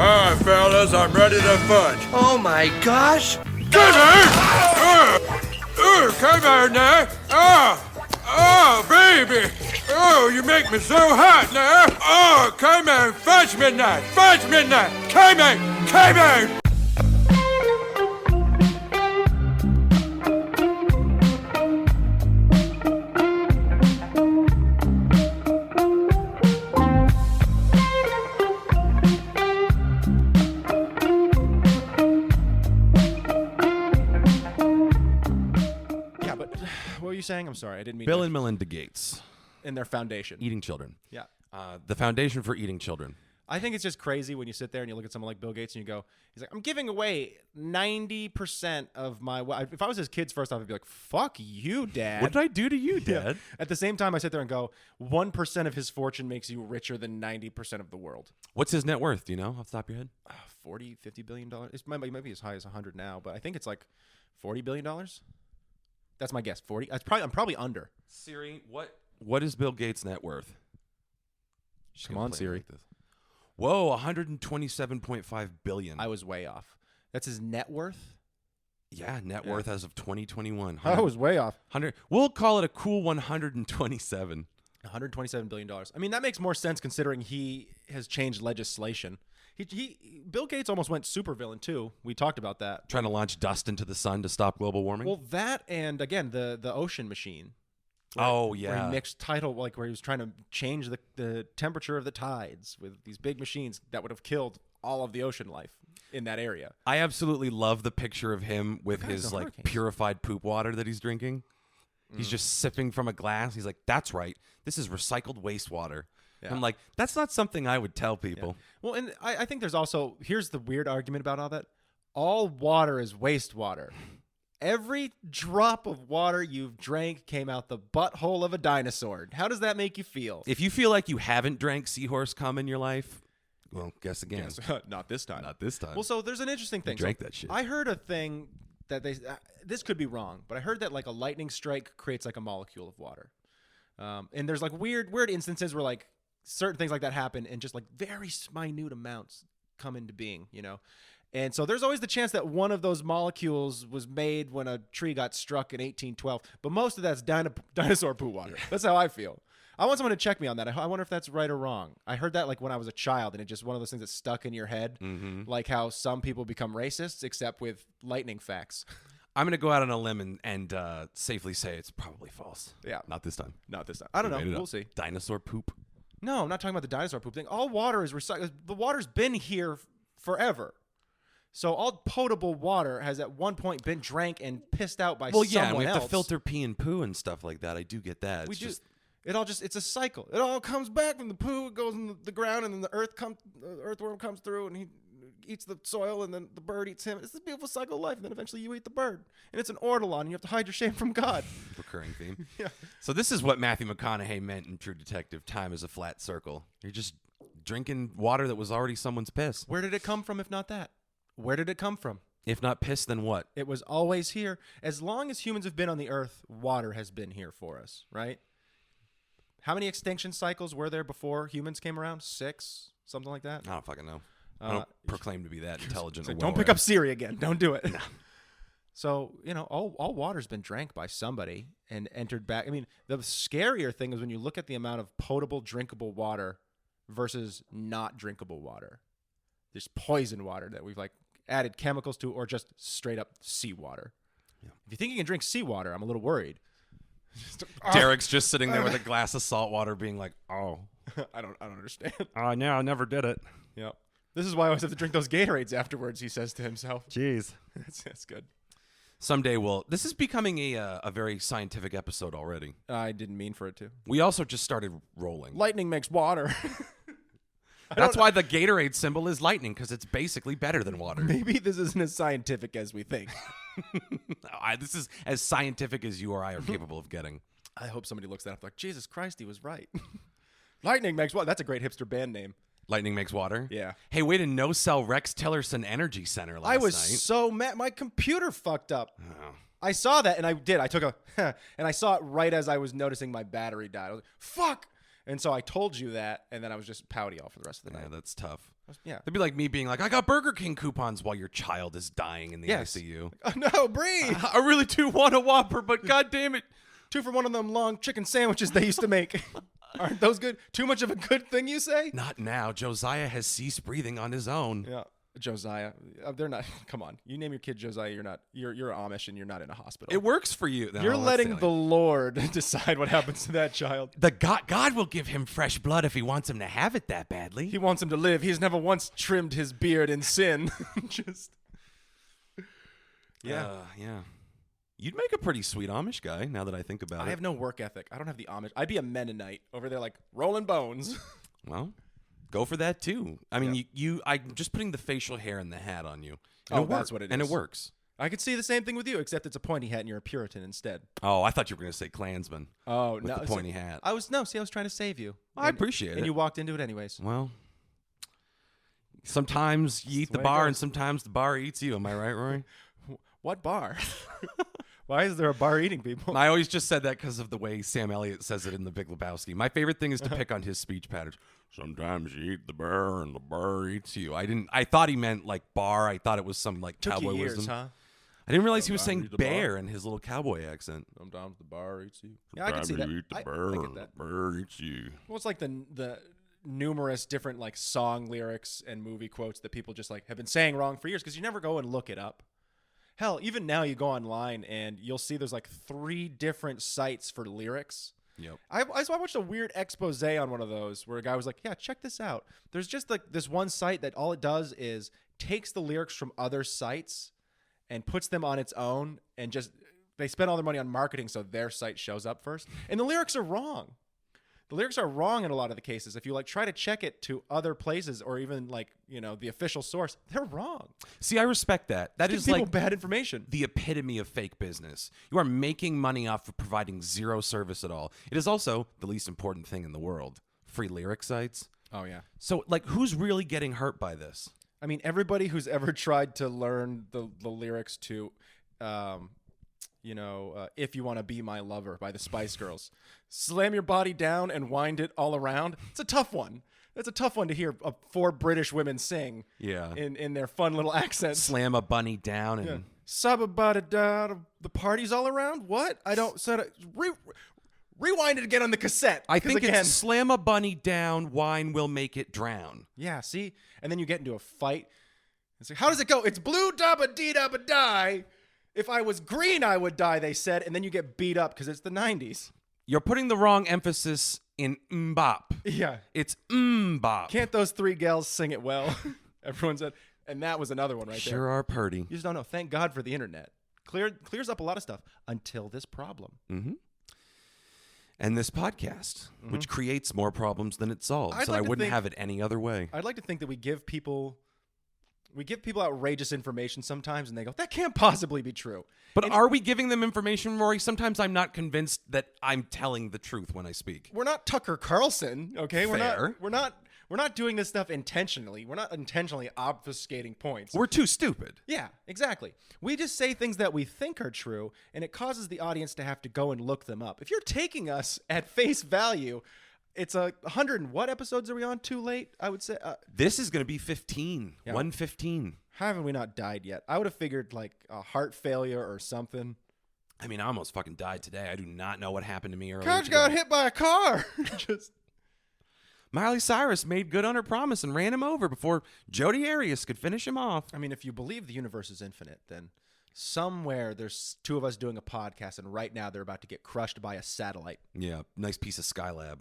All right, fellas, I'm ready to fudge. Oh my gosh! Come here! Come here now! Oh, baby! Oh, you make me so hot now! Oh, come on, fudge midnight! Fudge midnight! Come on! Come on! What were you saying? I'm sorry, I didn't mean Bill to. and Melinda Gates. In their foundation. Eating children. Yeah. The Foundation for Eating Children. I think it's just crazy when you sit there and you look at someone like Bill Gates and you go, he's like, I'm giving away 90% of my wealth. If I was his kids, first off, I'd be like, fuck you, Dad. What did I do to you, Dad? Yeah. At the same time, I sit there and go, 1% of his fortune makes you richer than 90% of the world. What's his net worth? Do you know off the top of your head? 40, $50 billion. It might be as high as 100 now, but I think it's like $40 billion. That's my guess. 40. I'm probably under. Siri, what is Bill Gates' net worth? Come on, Siri. Like this. Whoa, 127.5 billion. I was way off. That's his net worth? Yeah, net worth as of 2021. I was way off. 100. We'll call it a cool 127. $127 billion. I mean, that makes more sense considering he has changed legislation. Bill Gates almost went supervillain too. We talked about that. Trying to launch dust into the sun to stop global warming? Well, that and again the ocean machine. Oh yeah. Where he mixed where he was trying to change the temperature of the tides with these big machines that would have killed all of the ocean life in that area. I absolutely love the picture of him with his like hurricanes. purified poop water that he's drinking. He's just sipping from a glass. He's like, "That's right. This is recycled wastewater." Yeah. I'm like, that's not something I would tell people. Yeah. Well, and I think there's also, here's the weird argument about all that. All water is wastewater. Every drop of water you've drank came out the butthole of a dinosaur. How does that make you feel? If you feel like you haven't drank seahorse cum in your life, well, guess again. Not this time. Not this time. Well, so there's an interesting thing. I drank that shit. I heard a thing that this could be wrong, but I heard that like a lightning strike creates like a molecule of water. And there's like weird instances where like certain things like that happen and just like very minute amounts come into being, you know? And so there's always the chance that one of those molecules was made when a tree got struck in 1812, but most of that's dinosaur poo water. That's how I feel. I want someone to check me on that. I wonder if that's right or wrong. I heard that like when I was a child and it's just one of those things that stuck in your head, like how some people become racists except with lightning facts. I'm going to go out on a limb and safely say it's probably false. Yeah. Not this time. Not this time. I don't know. We'll see. Dinosaur poop. No, I'm not talking about the dinosaur poop thing. All water is recycled. The water's been here forever. So all potable water has at one point been drank and pissed out by someone else. Well, yeah, we have to filter pee and poo and stuff like that. I do get that. It's a cycle. It all comes back from the poo, it goes in the ground, and then the earthworm comes through and he eats the soil, and then the bird eats him. It's this beautiful cycle of life, and then eventually you eat the bird. And it's an ortolan, and you have to hide your shame from God. Recurring theme. Yeah. So this is what Matthew McConaughey meant in True Detective. Time is a flat circle. You're just drinking water that was already someone's piss. Where did it come from if not that? Where did it come from? If not piss, then what? It was always here. As long as humans have been on the earth, water has been here for us, right? How many extinction cycles were there before humans came around? 6? Something like that? I don't fucking know. I don't proclaim to be that intelligent. Like, don't pick up Siri again. Don't do it. No. So, you know, all water's been drank by somebody and entered back. I mean, the scarier thing is when you look at the amount of potable, drinkable water versus not drinkable water. There's poison water that we've like added chemicals to, or just straight up seawater. Yeah. If you think you can drink seawater, I'm a little worried. Derek's just sitting there with a glass of salt water being like, oh. I don't understand. No, I never did it. Yep. This is why I always have to drink those Gatorades afterwards, he says to himself. Jeez. That's good. Someday this is becoming a very scientific episode already. I didn't mean for it to. We also just started rolling. Lightning makes water. That's why the Gatorade symbol is lightning, because it's basically better than water. Maybe this isn't as scientific as we think. This is as scientific as you or I are capable of getting. I hope somebody looks that up like, Jesus Christ, he was right. Lightning makes water. That's a great hipster band name. Lightning makes water? Yeah. Hey, way to no-sell Rex Tillerson Energy Center last night. I was so mad. My computer fucked up. Oh. I saw that, and I took and I saw it right as I was noticing my battery died. I was like, fuck. And so I told you that, and then I was just pouty all for the rest of the Yeah, night. that's tough. Yeah. It'd be like me being like, I got Burger King coupons while your child is dying in the Yes. ICU. Oh, no, breathe. I really do want a Whopper, but God damn it. 2 for 1 of them long chicken sandwiches they used to make. Aren't those good? Too much of a good thing, you say? Not now. Josiah has ceased breathing on his own. Yeah. Josiah. They're not. Come on. You name your kid Josiah, you're not. You're Amish and you're not in a hospital. It works for you. No, You're that's letting silly. the Lord decide what happens to that child. The God will give him fresh blood if he wants him to have it that badly. He wants him to live. He's never once trimmed his beard in sin. Just. Yeah. Yeah. You'd make a pretty sweet Amish guy now that I think about it. I have no work ethic. I don't have the Amish. I'd be a Mennonite over there, like rolling bones. Well, go for that too. I mean, I'm just putting the facial hair and the hat on you. Oh, that's what it And it is. works. I could see the same thing with you, except it's a pointy hat and you're a Puritan instead. Oh, I thought you were going to say Klansman. Oh, with no. the pointy hat. I was trying to save you. I appreciate it. And you walked into it anyways. Well, sometimes you eat the the way it bar goes. and sometimes the bar eats you. Am I right, Rory? What bar? Why is there a bar eating people? I always just said that because of the way Sam Elliott says it in The Big Lebowski. My favorite thing is to pick on his speech patterns. Sometimes you eat the bar and the bar eats you. I thought he meant like bar. I thought it was some like Took cowboy you years, wisdom. huh? I didn't realize he was Sometimes saying eat the bar. bear in his little cowboy accent. Sometimes the bar eats you. Yeah, I can see that. You eat the I bar get and that. the bar eats you. Well, it's like the numerous different like song lyrics and movie quotes that people just like have been saying wrong for years because you never go and look it up. Hell, even now you go online and you'll see there's like 3 different sites for lyrics. Yep. I watched a weird expose on one of those where a guy was like, yeah, check this out. There's just like this one site that all it does is takes the lyrics from other sites and puts them on its own and just they spend all their money on marketing so their site shows up first. And the lyrics are wrong. The lyrics are wrong in a lot of the cases. If you like try to check it to other places or even like, the official source, they're wrong. See, I respect that. That Give is people like bad information. the epitome of fake business. You are making money off of providing zero service at all. It is also the least important thing in the world. Free lyric sites. Oh yeah. So, like, who's really getting hurt by this? I mean, everybody who's ever tried to learn the lyrics to, If You Want to Be My Lover by the Spice Girls. Slam your body down and wind it all around. It's a tough one. It's a tough one to hear 4 British women sing Yeah. in their fun little accents. Slam a bunny down and Sabba-ba-da-da, the party's all around? What? I don't... rewind it again on the cassette. I 'cause think again, it's slam a bunny down, wine will make it drown. Yeah, see? And then you get into a fight. It's like, how does it go? It's blue dabba-dee-dabba-die. If I was green, I would die, they said. And then you get beat up because it's the 90s. You're putting the wrong emphasis in mbop. Yeah. It's mbop. Can't those 3 gals sing it well? Everyone said. And that was another one right there. Sure are purty. You just don't know. Thank God for the internet. Clears up a lot of stuff until this problem. Mm-hmm. And this podcast, which creates more problems than it solves. I'd And like I to wouldn't think- have it any other way. I'd like to think that we give people outrageous information sometimes and they go, that can't possibly be true. But are we giving them information, Rory? Sometimes I'm not convinced that I'm telling the truth when I speak. We're not Tucker Carlson, okay? Fair. We're not doing this stuff intentionally. We're not intentionally obfuscating points. We're too stupid. Yeah, exactly. We just say things that we think are true, and it causes the audience to have to go and look them up. If you're taking us at face value, it's 100 and what episodes are we on? Too late, I would say. This is going to be 15. Yeah. 115. How haven't we not died yet? I would have figured like a heart failure or something. I mean, I almost fucking died today. I do not know what happened to me earlier Coach today. got hit by a car. Just Miley Cyrus made good on her promise and ran him over before Jody Arias could finish him off. I mean, if you believe the universe is infinite, then somewhere there's 2 of us doing a podcast, and right now they're about to get crushed by a satellite. Yeah, nice piece of Skylab.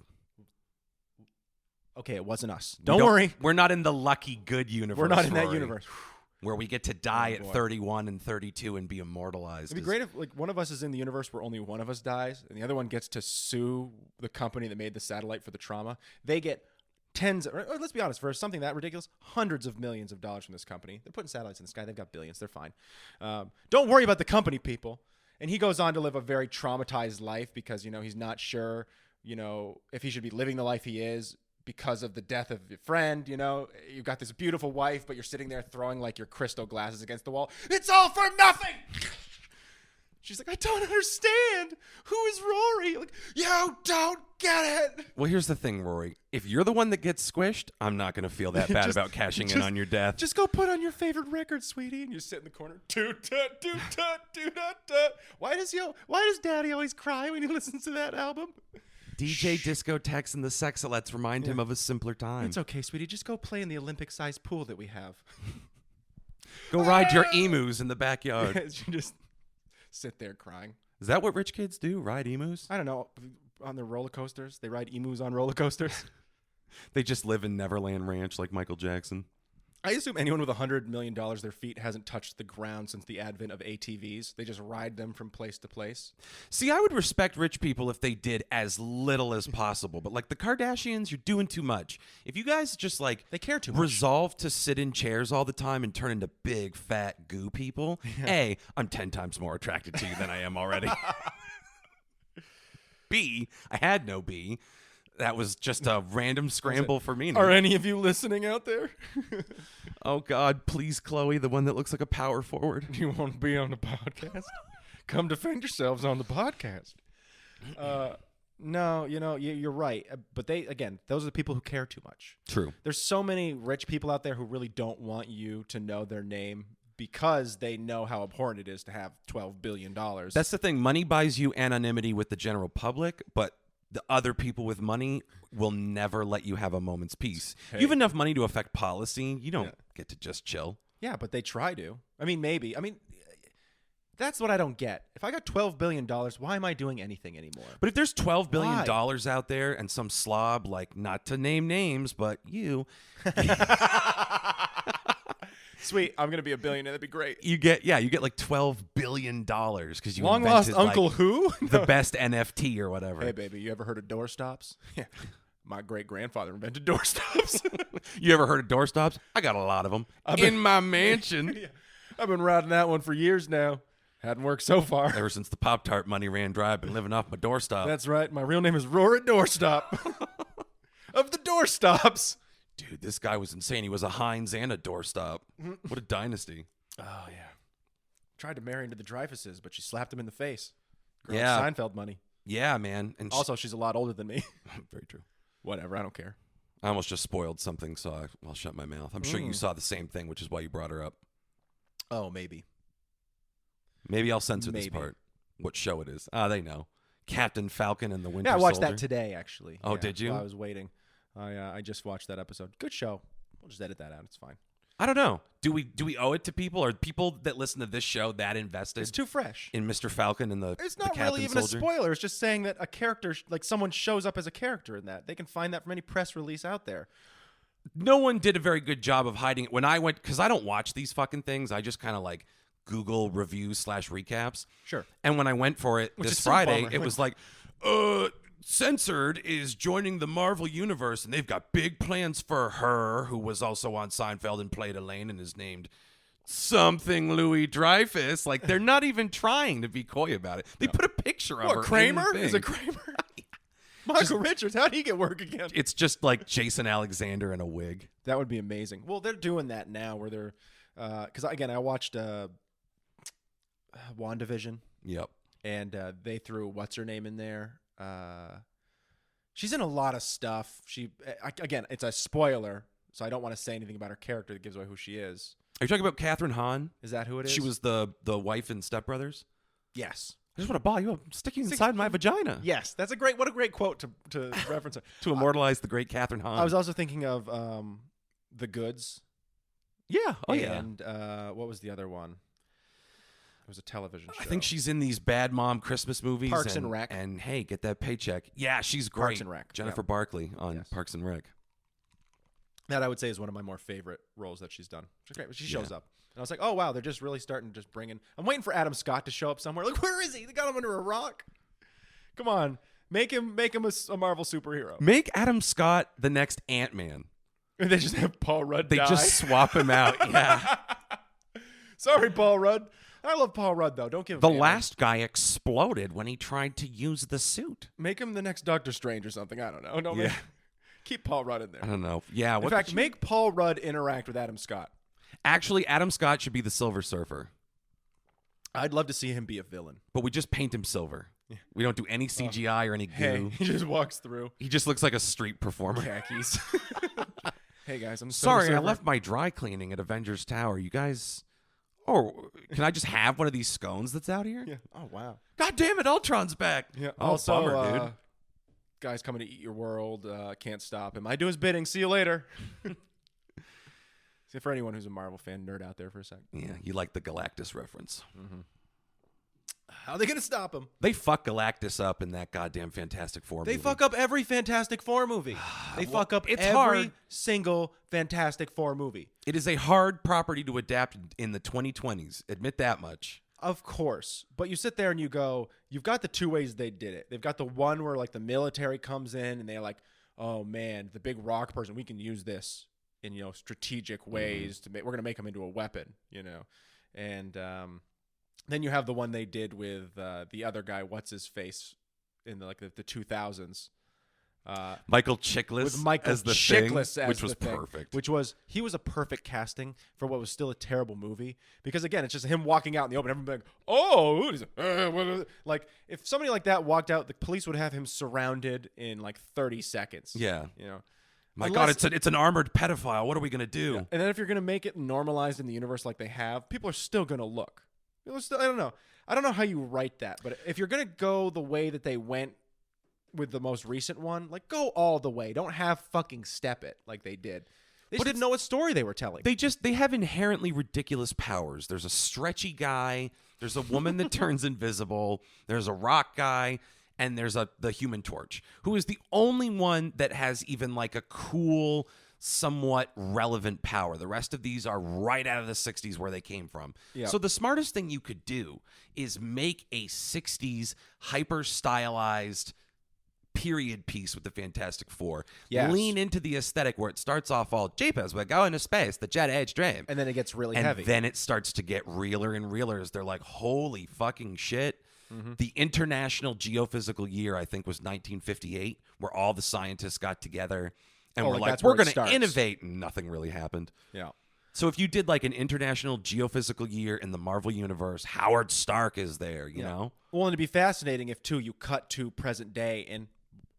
Okay, it wasn't us. We Don't worry. We're not in the lucky good universe. We're not in that Rory, universe. where we get to die Oh, boy. at 31 and 32 and be immortalized. It'd be great if like one of us is in the universe where only one of us dies, and the other one gets to sue the company that made the satellite for the trauma. They get let's be honest, for something that ridiculous, hundreds of millions of dollars from this company. They're putting satellites in the sky. They've got billions. They're fine. Don't worry about the company, people. And he goes on to live a very traumatized life because, he's not sure, if he should be living the life he is because of the death of your friend. You've got this beautiful wife, but you're sitting there throwing like your crystal glasses against the wall. It's all for nothing. She's like, I don't understand. Who is Rory? Like, you don't get it. Well, here's the thing, Rory. If you're the one that gets squished, I'm not going to feel that bad Just- about cashing in on your death. Just go put on your favorite record, sweetie, and you sit in the corner. Toot-tut, toot-tut, toot-tut. Why does Daddy always cry when he listens to that album? DJ Discotheques and the Sexalettes remind him of a simpler time. It's okay, sweetie. Just go play in the Olympic-sized pool that we have. Go ride your emus in the backyard. You just sit there crying. Is that what rich kids do? Ride emus? I don't know. On their roller coasters, they ride emus on roller coasters. They just live in Neverland Ranch like Michael Jackson. I assume anyone with $100 million, their feet hasn't touched the ground since the advent of ATVs. They just ride them from place to place. See, I would respect rich people if they did as little as possible. But like the Kardashians, you're doing too much. If you guys just like They care too much. resolve to sit in chairs all the time and turn into big fat goo people, A, I'm 10 times more attracted to you than I am already. B, I had no B. That was just a random scramble for me. Are any of you listening out there? Oh, God, please, Chloe, the one that looks like a power forward. You want to be on the podcast? Come defend yourselves on the podcast. No, you're right. But those are the people who care too much. True. There's so many rich people out there who really don't want you to know their name because they know how important it is to have $12 billion. That's the thing. Money buys you anonymity with the general public, but the other people with money will never let you have a moment's peace. Hey. You have enough money to affect policy. You don't get to just chill. Yeah, but they try to. I mean, maybe. I mean, that's what I don't get. If I got $12 billion, why am I doing anything anymore? But if there's $12 billion Why? out there and some slob, like, not to name names, but you, Sweet, I'm gonna be a billionaire. That'd be great. you get like $12 billion because you Long lost invented, Uncle like, who? the best NFT or whatever. Hey, baby, you ever heard of doorstops? Yeah. My great grandfather invented doorstops. You ever heard of doorstops? I got a lot of them in my mansion. Yeah. I've been riding that one for years now. Hadn't worked so far. Ever since the Pop-Tart money ran dry, I've been living off my doorstop. That's right. My real name is Rory Doorstop. Of the doorstops. Dude, this guy was insane. He was a Heinz and a doorstop. What a dynasty. Oh, yeah. Tried to marry into the Dreyfuses, but she slapped him in the face. Girl, Yeah. Seinfeld money. Yeah, man. And Also, she's a lot older than me. very true. Whatever. I don't care. I almost just spoiled something, so I'll shut my mouth. I'm sure you saw the same thing, which is why you brought her up. Oh, maybe. Maybe I'll censor this Maybe. part. What show it is. They know. Captain Falcon and the Winter Yeah, I watched Soldier. that today, actually. Oh, Yeah, did you? while I was waiting. I just watched that episode. Good show. We'll just edit that out. It's fine. I don't know. Do we owe it to people? Are people that listen to this show that invested It's too fresh. in Mr. Falcon and the It's the not Captain really even Soldier? a spoiler. It's just saying that a character, like someone shows up as a character in that. They can find that from any press release out there. No one did a very good job of hiding it. When I went, because I don't watch these fucking things, I just kind of like Google reviews / recaps. Sure. And when I went for it Which this is some Friday, bummer. it was like, Censored is joining the Marvel Universe, and they've got big plans for her, who was also on Seinfeld and played Elaine and is named something Louis Dreyfus. Like, they're not even trying to be coy about it. They put a picture of her. What, in Kramer? the Is thing. it Kramer? Michael Richards, how'd he get work again? It's just like Jason Alexander in a wig. That would be amazing. Well, they're doing that now where they're, because again, I watched WandaVision, Yep. and they threw what's her name in there. She's in a lot of stuff. Again, it's a spoiler, so I don't want to say anything about her character that gives away who she is. Are you talking about Catherine Hahn? Is that who it is? She was the wife in Step Brothers. Yes. I just want to ball you up, sticking inside my vagina. Yes, that's what a great quote to reference her. To immortalize the great Catherine Hahn. I was also thinking of The Goods. yeah. Oh, yeah. And what was the other one? It was a television show. I think she's in these bad mom Christmas movies. Parks and Rec. And hey, get that paycheck. Yeah, she's great. Parks and Rec, Jennifer yeah. Barkley on Yes. Parks and Rec. That I would say is one of my more favorite roles that she's done. She's great. She shows up. And I was like, oh, wow, they're just really starting to just bring in. I'm waiting for Adam Scott to show up somewhere. Like, where is he? They got him under a rock. Come on. Make him a Marvel superhero. Make Adam Scott the next Ant-Man. And they just have Paul Rudd They die. just swap him out. Yeah. Sorry, Paul Rudd. I love Paul Rudd, though. Don't give The him Ant-Man. last guy exploded when he tried to use the suit. Make him the next Doctor Strange or something. I don't know. Don't make, keep Paul Rudd in there. I don't know. Yeah. In What fact, make Paul Rudd interact with Adam Scott. Actually, Adam Scott should be the Silver Surfer. I'd love to see him be a villain. But we just paint him silver. We don't do any CGI or any goo. Hey, he just walks through. He just looks like a street performer. Khakis. Hey guys, I'm Sorry, I left my dry cleaning at Avengers Tower. You guys... Oh, can I just have one of these scones that's out here? Yeah. Oh, wow. God damn it, Ultron's back. Yeah. Oh, Also, bummer, dude. Guy's coming to eat your world. Can't stop him. I do his bidding. See you later. See, for anyone who's a Marvel fan, nerd out there for a sec. Yeah, you like the Galactus reference. Mm-hmm. How are they going to stop him? They fuck Galactus up in that goddamn Fantastic Four movie. They fuck up every Fantastic Four movie. They fuck up it's every hard. single Fantastic Four movie. It is a hard property to adapt in the 2020s. Admit that much. Of course. But you sit there and you go, you've got the two ways they did it. They've got the one where like the military comes in and they're like, oh man, the big rock person, we can use this in, strategic ways to make, we're going to make him into a weapon, And then you have the one they did with the other guy, what's his face, in the 2000s. Michael Chiklis With Michael as the Chiklis thing, as which was the thing, perfect. He was a perfect casting for what was still a terrible movie, because again, it's just him walking out in the open, everyone being like, oh, who is it? Like if somebody like that walked out, the police would have him surrounded in like 30 seconds. Yeah. My Unless- God, it's an armored pedophile. What are we gonna do? Yeah. And then if you're gonna make it normalized in the universe like they have, people are still gonna look. I don't know. I don't know how you write that, but if you're gonna go the way that they went with the most recent one, like go all the way. Don't have fucking step it like they did. They just didn't know what story they were telling. They have inherently ridiculous powers. There's a stretchy guy. There's a woman that turns invisible. There's a rock guy. And there's the Human Torch, who is the only one that has even like a cool, somewhat relevant power. The rest of these are right out of the 60s where they came from. Yeah. So the smartest thing you could do is make a 60s hyper-stylized period piece with the Fantastic Four. Yes. Lean into the aesthetic where it starts off all, Jeepers, we're going to space, the jet age dream. And then it gets really And heavy. then it starts to get realer and realer as they're like, holy fucking shit. Mm-hmm. The International Geophysical Year, I think, was 1958, where all the scientists got together and were like, we're going to innovate, and nothing really happened. Yeah. So if you did like an International Geophysical Year in the Marvel Universe, Howard Stark is there, you know? Well, and it'd be fascinating if, too, you cut to present day and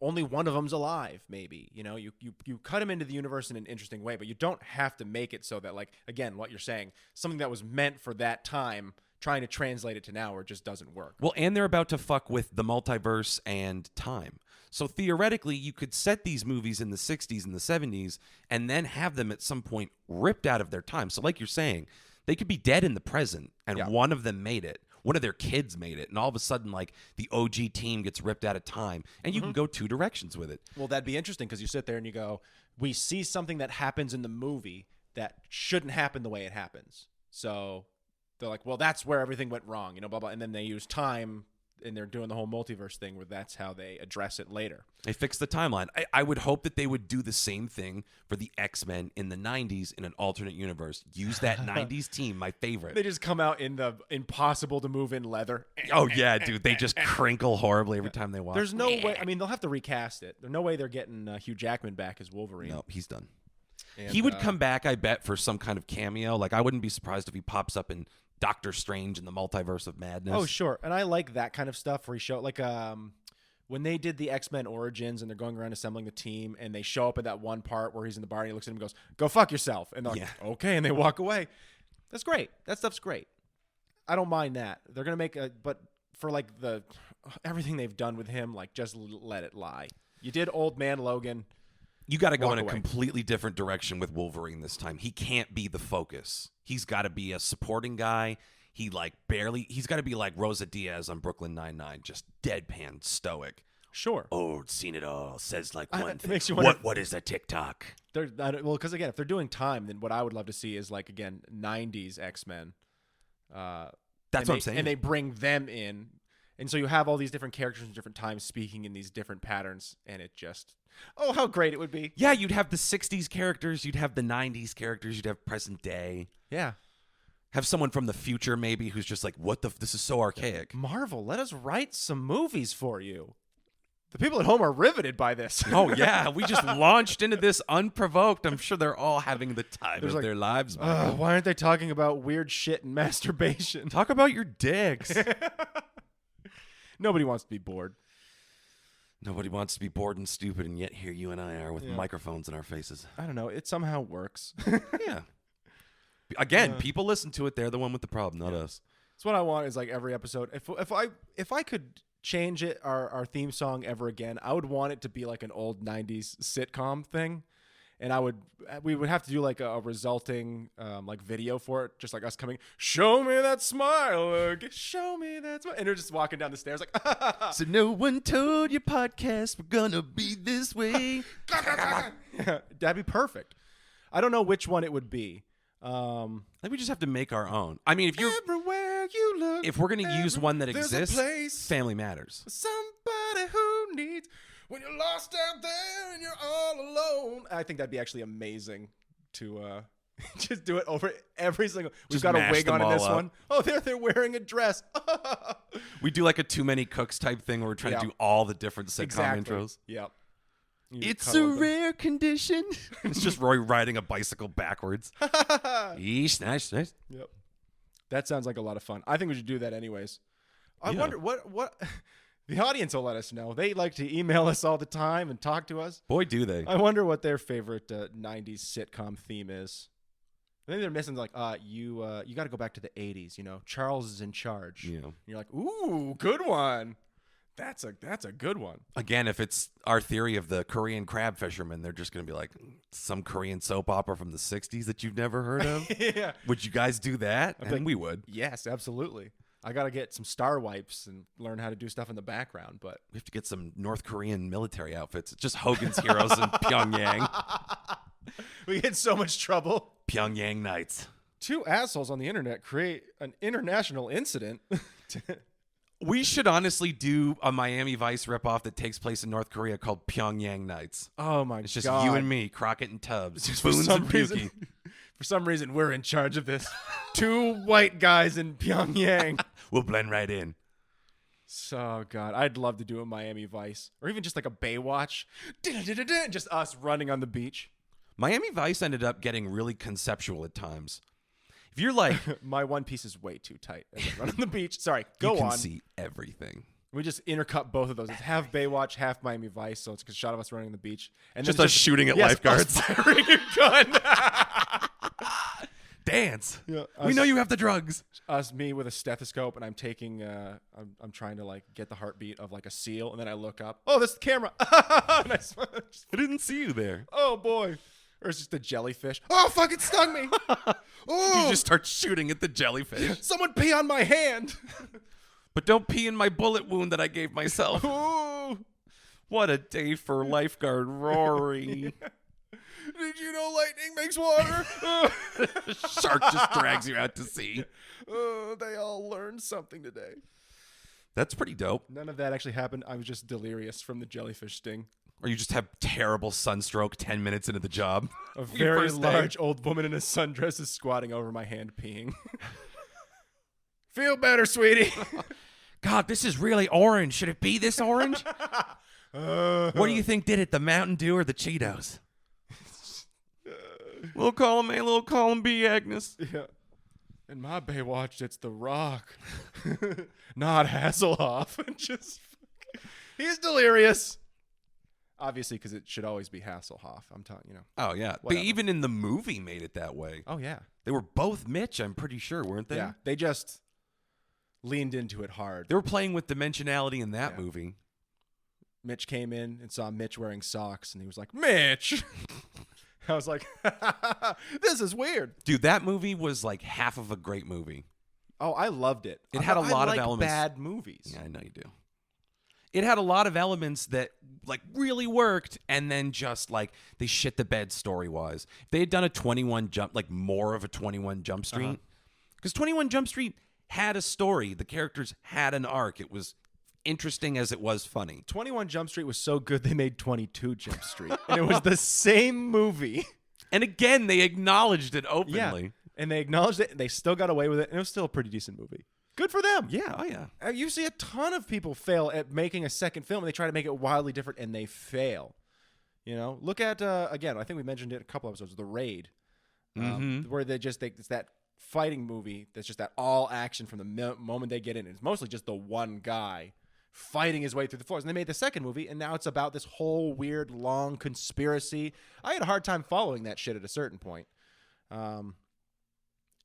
only one of them's alive, maybe. You cut him into the universe in an interesting way, but you don't have to make it so that, like, again, what you're saying, something that was meant for that time, trying to translate it to now where it just doesn't work. Well, and they're about to fuck with the multiverse and time. So theoretically, you could set these movies in the 60s and the 70s and then have them at some point ripped out of their time. So like you're saying, they could be dead in the present and one of them made it. One of their kids made it. And all of a sudden, like, the OG team gets ripped out of time. And you can go two directions with it. Well, that'd be interesting because you sit there and you go, we see something that happens in the movie that shouldn't happen the way it happens. So they're like, well, that's where everything went wrong, blah, blah. And then they use time, and they're doing the whole multiverse thing where that's how they address it later. They fix the timeline. I would hope that they would do the same thing for the X-Men in the 90s in an alternate universe. Use that 90s team, my favorite. They just come out in the impossible to move in leather. Oh, yeah, dude. They just crinkle horribly every time they walk. There's no way. I mean, they'll have to recast it. There's no way they're getting Hugh Jackman back as Wolverine. No, he's done. And, he would come back, I bet, for some kind of cameo. Like, I wouldn't be surprised if he pops up in Doctor Strange in the Multiverse of Madness. Oh, sure. And I like that kind of stuff where he show like when they did the X-Men Origins and they're going around assembling the team and they show up at that one part where he's in the bar and he looks at him and goes, go fuck yourself. And they're like, okay. And they walk away. That's great. That stuff's great. I don't mind that. They're going to make but for like everything they've done with him, like just let it lie. You did Old Man Logan. You got to go in a completely different direction with Wolverine this time. He can't be the focus. He's got to be a supporting guy. He's got to be like Rosa Diaz on Brooklyn Nine-Nine, just deadpan stoic. Sure. Oh, seen it all. Says like one thing. Makes you wonder, what is a TikTok? Well, because again, if they're doing time, then what I would love to see is like, again, 90s X-Men. That's what I'm saying. And they bring them in. And so you have all these different characters in different times speaking in these different patterns, and it just, oh, how great it would be. Yeah, you'd have the 60s characters, you'd have the 90s characters, you'd have present day. Yeah. Have someone from the future maybe who's just like, this is so archaic. Marvel, let us write some movies for you. The people at home are riveted by this. Oh, yeah. We just launched into this unprovoked. I'm sure they're all having the time of their lives. Why aren't they talking about weird shit and masturbation? Talk about your dicks. Nobody wants to be bored. Nobody wants to be bored and stupid, and yet here you and I are with microphones in our faces. I don't know. It somehow works. Yeah. Again, people listen to it. They're the one with the problem, not us. That's what I want is like every episode. If I could change it, our theme song ever again, I would want it to be like an old 90s sitcom thing. And we would have to do like a resulting like video for it, just like us coming, show me that smile, show me that smile, and they're just walking down the stairs like. So no one told your podcast we're gonna be this way. That'd be perfect. I don't know which one it would be. I think we just have to make our own. I mean, if you're everywhere you look, if we're gonna use one that there's exists, a place Family Matters. somebody who needs. When you're lost out there and you're all alone. I think that'd be actually amazing to just do it over every single. We've Just got a mash wig them on in all this up. one. Oh, they're wearing a dress. We do like a Too Many Cooks type thing where we're trying to do all the different sitcom intros. Yep. It's a rare condition. It's just Roy riding a bicycle backwards. Yeesh, nice. Yep. That sounds like a lot of fun. I think we should do that anyways. I Yeah. wonder what the audience will let us know. They like to email us all the time and talk to us. Boy, do they. I wonder what their favorite 90s sitcom theme is. I think they're missing like you got to go back to the 80s, you know. Charles is in charge. Yeah. And you're like, "Ooh, good one." That's a good one. Again, if it's our theory of the Korean crab fisherman, they're just going to be like some Korean soap opera from the 60s that you've never heard of. Yeah. Would you guys do that? I think- think we would. Yes, absolutely. I got to get some star wipes and learn how to do stuff in the background, but We have to get some North Korean military outfits. Just Hogan's Heroes in Pyongyang. we get in so much trouble. Pyongyang Nights. Two assholes on the internet create an international incident. We should honestly do a Miami Vice ripoff that takes place in North Korea called Pyongyang Nights. Oh my god. It's just you and me, Crockett and Tubbs, For Spoons some and reason- Pukey. For some reason, we're in charge of this. Two white guys in Pyongyang. We'll blend right in. So, God, I'd love to do a Miami Vice. Or even just like a Baywatch. Just us running on the beach. Miami Vice ended up getting really conceptual at times. If you're like, My one piece is way too tight. As I run on the beach. Sorry, you go can on. see everything. We just intercut both of those. It's half Baywatch, half Miami Vice. So it's a shot of us running on the beach. And Just then us shooting at yes, lifeguards. us firing a gun. Dance. Yeah, We know you have the drugs. Me with a stethoscope, and I'm taking, I'm trying to like get the heartbeat of like a seal, and then I look up. Oh, this is the camera. And I didn't see you there. oh boy, or it's just a jellyfish. Oh, fuck! It stung me. Oh, You just start shooting at the jellyfish. someone pee on my hand. But don't pee in my bullet wound that I gave myself. Ooh. What a day for lifeguard Rory. Did you know lightning makes water? Shark just drags you out to sea. They all learned something today. That's pretty dope. None of that actually happened. I was just delirious from the jellyfish sting. Or you just have terrible sunstroke 10 minutes into the job. A Your very first day. large old woman in a sundress is squatting over my hand peeing. Feel better, sweetie. God, this is really orange. Should it be this orange? What do you think did it, the Mountain Dew or the Cheetos? Little column A, little column B, Agnes. Yeah. In my Baywatch, it's The Rock, not Hasselhoff. Just he's delirious. Obviously, because it should always be Hasselhoff. I'm telling you know. Oh, yeah. But Whatever. even in the movie made it that way. Oh yeah. They were both Mitch, I'm pretty sure, weren't they? Yeah. They just leaned into it hard. They were playing with dimensionality in that Yeah. movie. Mitch came in and saw Mitch wearing socks, and he was like, "Mitch." I was like, "This is weird." Dude, that movie was like half of a great movie. Oh, I loved it. It had a lot of like elements. bad movies. Yeah, I know you do. It had a lot of elements that like really worked, and then just like they shit the bed story wise. If they had done a 21 Jump, like more of a 21 Jump Street, because 21 Jump Street had a story. The characters had an arc. It was interesting as it was funny. 21 Jump Street was so good they made 22 Jump Street, and it was the same movie. And again, they acknowledged it openly. And they acknowledged it, and they still got away with it, and it was still a pretty decent movie. Good for them. Yeah, oh yeah. You see a ton of people fail at making a second film, and they try to make it wildly different, and they fail. You know, look at again. I think we mentioned it a couple episodes. The Raid, where it's that fighting movie that's just that all action from the moment they get in. It's mostly just the one guy fighting his way through the floors. And they made the second movie, and now it's about this whole weird long conspiracy. I had a hard time following that shit at a certain point, and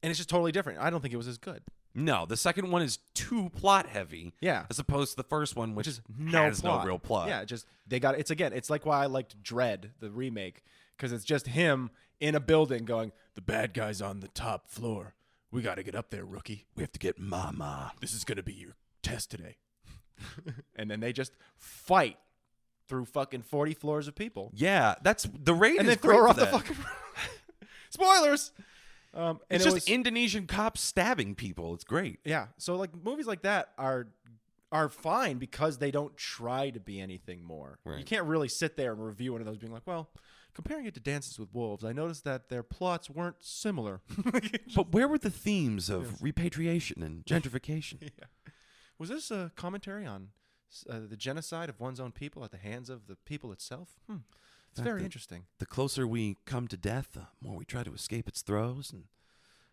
it's just totally different. I don't think it was as good. No, the second one is too plot heavy. Yeah. As opposed to the first one, which is has no real plot. Yeah, it's like why I liked Dread, the remake, because it's just him in a building going, the bad guy's on the top floor. We got to get up there, rookie. We have to get Mama. This is going to be your test today. And then they just fight through fucking 40 floors of people. Yeah, that's the Raid. And is they throw her great off for the that. fucking spoilers. And It's it just was, Indonesian cops stabbing people. It's great. yeah. So like movies like that are fine because they don't try to be anything more. Right. You can't really sit there and review one of those being like, well, comparing it to Dances with Wolves, I noticed that their plots weren't similar. But where were the themes of repatriation and gentrification? Yeah. Was this a commentary on the genocide of one's own people at the hands of the people itself? It's very interesting. The closer we come to death, the more we try to escape its throes, and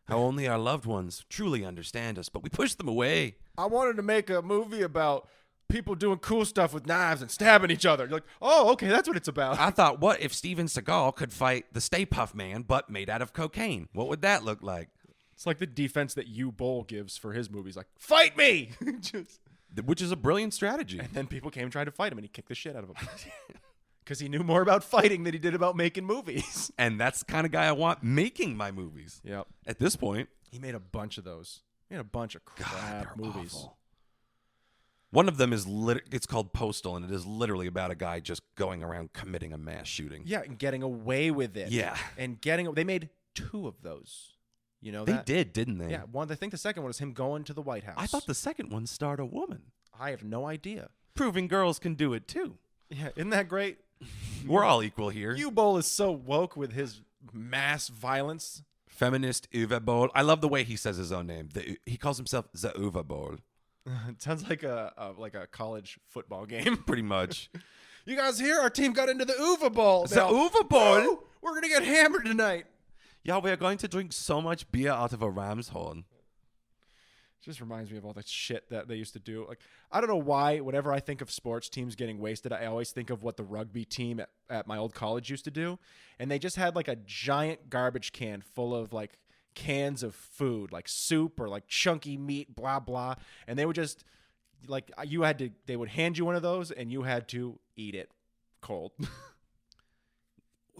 how only our loved ones truly understand us, but we push them away. I wanted to make a movie about people doing cool stuff with knives and stabbing each other. You're like, oh, okay, that's what it's about. I thought, what if Steven Seagal could fight the Stay Puft Man, but made out of cocaine? What would that look like? It's like the defense that Hugh Boll gives for his movies, like, fight me! Which is a brilliant strategy. And then people came trying to fight him, and he kicked the shit out of them. Because he knew more about fighting than he did about making movies. And that's the kind of guy I want making my movies. Yep. At this point. He made a bunch of those. He made a bunch of crap they're movies. awful. One of them is it's called Postal, and it is literally about a guy just going around committing a mass shooting. Yeah, and getting away with it. Yeah. And they made 2 of those. You know They that? did, didn't they? Yeah, I think the second one was him going to the White House. I thought the second one starred a woman. I have no idea. Proving girls can do it too. Yeah, isn't that great? We're all equal here. Hugh Boll is so woke with his mass violence. Feminist Uwe Boll. I love the way he says his own name. He calls himself the Uwe Boll. It sounds like a college football game. Pretty much. You guys hear? Our team got into the Uwe Bowl. The Uwe Bowl? Woo! We're going to get hammered tonight. Yeah, we are going to drink so much beer out of a ram's horn. It just reminds me of all that shit that they used to do. Like, I don't know why, whenever I think of sports teams getting wasted, I always think of what the rugby team at my old college used to do. And they just had like a giant garbage can full of like cans of food, like soup or like chunky meat, blah, blah. And they would just, like, they would hand you one of those and you had to eat it cold.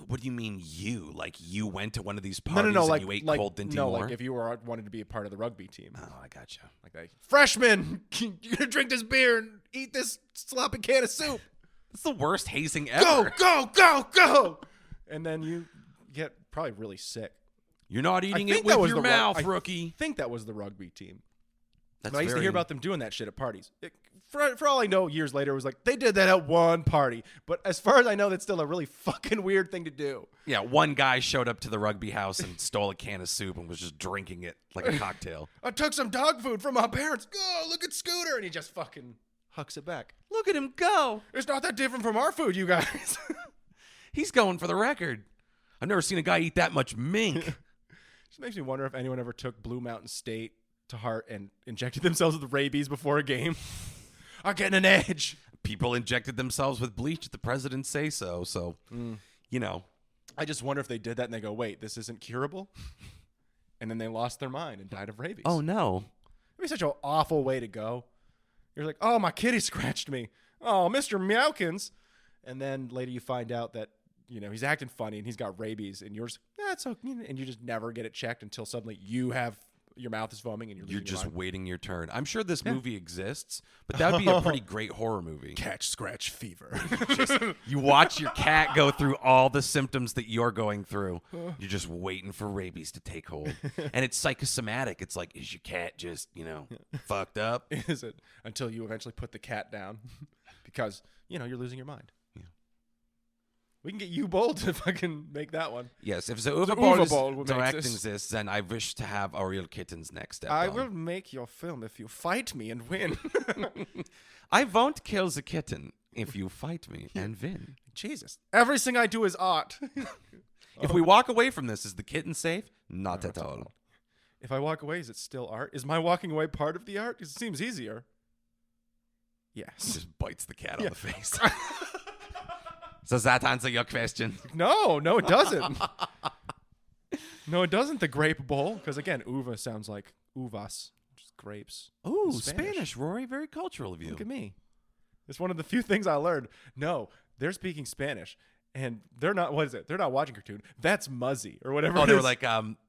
What do you mean you? Like you went to one of these parties no, and like, you ate like, cold Dinty no, Moore? like if you wanted to be a part of the rugby team. Oh, I gotcha. Like, freshman, you're going to drink this beer and eat this sloppy can of soup. That's the worst hazing ever. Go. And then you get probably really sick. You're not eating I it think that with was your the mouth, I rookie. think that was the rugby team. That's But I used to very- hear about them doing that shit at parties. For all I know, years later, it was like, they did that at one party. But as far as I know, that's still a really fucking weird thing to do. Yeah, one guy showed up to the rugby house and stole a can of soup and was just drinking it like a cocktail. I took some dog food from my parents. Oh, look at Scooter. And he just fucking hucks it back. Look at him go. It's not that different from our food, you guys. He's going for the record. I've never seen a guy eat that much mink. Just makes me wonder if anyone ever took Blue Mountain State to heart and injected themselves with rabies before a game. I'm getting an edge. People injected themselves with bleach at the president's say so. So, you know. I just wonder if they did that and they go, wait, this isn't curable? And then they lost their mind and died of rabies. Oh, no. It'd be such an awful way to go. You're like, oh, my kitty scratched me. Oh, Mr. Meowkins. And then later you find out that, you know, he's acting funny and he's got rabies and yours, that's okay. And you just never get it checked until suddenly your mouth is foaming and you're losing your just mind. waiting your turn. I'm sure this movie exists, but that would be a pretty great horror movie. Catch, scratch, fever. You watch your cat go through all the symptoms that you're going through. You're just waiting for rabies to take hold. And it's psychosomatic. It's like, is your cat just, fucked up? Is it? Until you eventually put the cat down because, you're losing your mind. We can get U-Bowl to fucking make that one. Yes, if the Uwe The Boll Uwe is Boll will make directing this. this, then I wish to have our real kittens next step. I will make your film if you fight me and win. I won't kill the kitten if you fight me and win. Jesus. Everything I do is art. If we walk away from this, is the kitten safe? Not at all. If I walk away, is it still art? Is my walking away part of the art? 'Cause it seems easier. Yes. Just bites the cat on the face. Does that answer your question? No, it doesn't. No, it doesn't. The grape bowl. Because again, uva sounds like uvas, which is grapes. Ooh, in Spanish, Rory. Very cultural of you. Look at me. It's one of the few things I learned. No, they're speaking Spanish. And they're not, what is it? They're not watching cartoon. That's Muzzy or whatever. Oh, it they were is. like,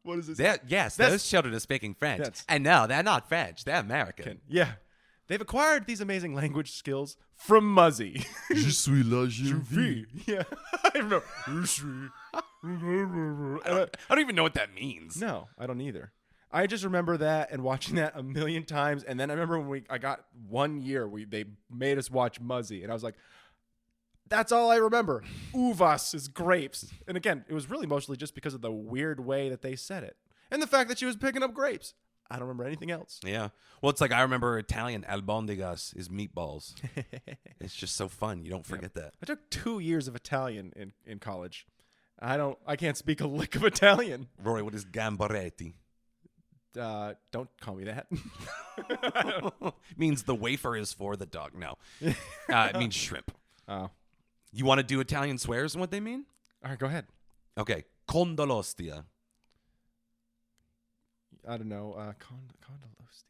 What is this? yes, That's- those children are speaking French. That's- And no, they're not French. They're American. Yeah. They've acquired these amazing language skills from Muzzy. Je suis la Yeah. I remember. I don't even know what that means. No, I don't either. I just remember that and watching that a million times. And then I remember when I got 1 year, they made us watch Muzzy. And I was like, that's all I remember. Uvas is grapes. And again, it was really mostly just because of the weird way that they said it. And the fact that she was picking up grapes. I don't remember anything else. Yeah. Well, it's like I remember Italian albondigas is meatballs. It's just so fun. You don't forget that. I took 2 years of Italian in college. I can't speak a lick of Italian. Rory, what is gambaretti? Don't call me that. Means the wafer is for the dog. No. It means shrimp. Oh. You want to do Italian swears and what they mean? All right, go ahead. Okay. Condolostia. I don't know. Condolostia.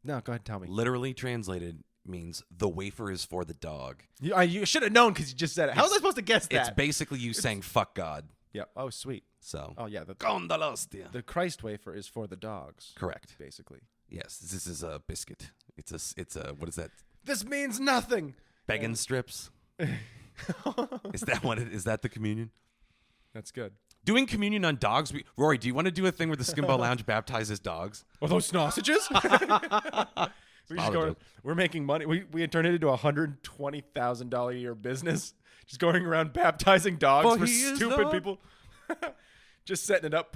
No, go ahead and tell me. Literally translated means the wafer is for the dog. You should have known because you just said it. How was I supposed to guess that? It's basically you saying fuck God. Yeah. Oh, sweet. So. Oh, yeah. Condolostia. The Christ wafer is for the dogs. Correct. Basically. Yes. This is a biscuit. It's a what is that? This means nothing. Begging strips. Is that what it is? That the communion? That's good. Doing communion on dogs. Rory, do you want to do a thing where the Skimbo Lounge baptizes dogs? Are those sausages? We're making money. We had turned it into a $120,000 a year business. Just going around baptizing dogs For for he is stupid Lord. people. Just setting it up.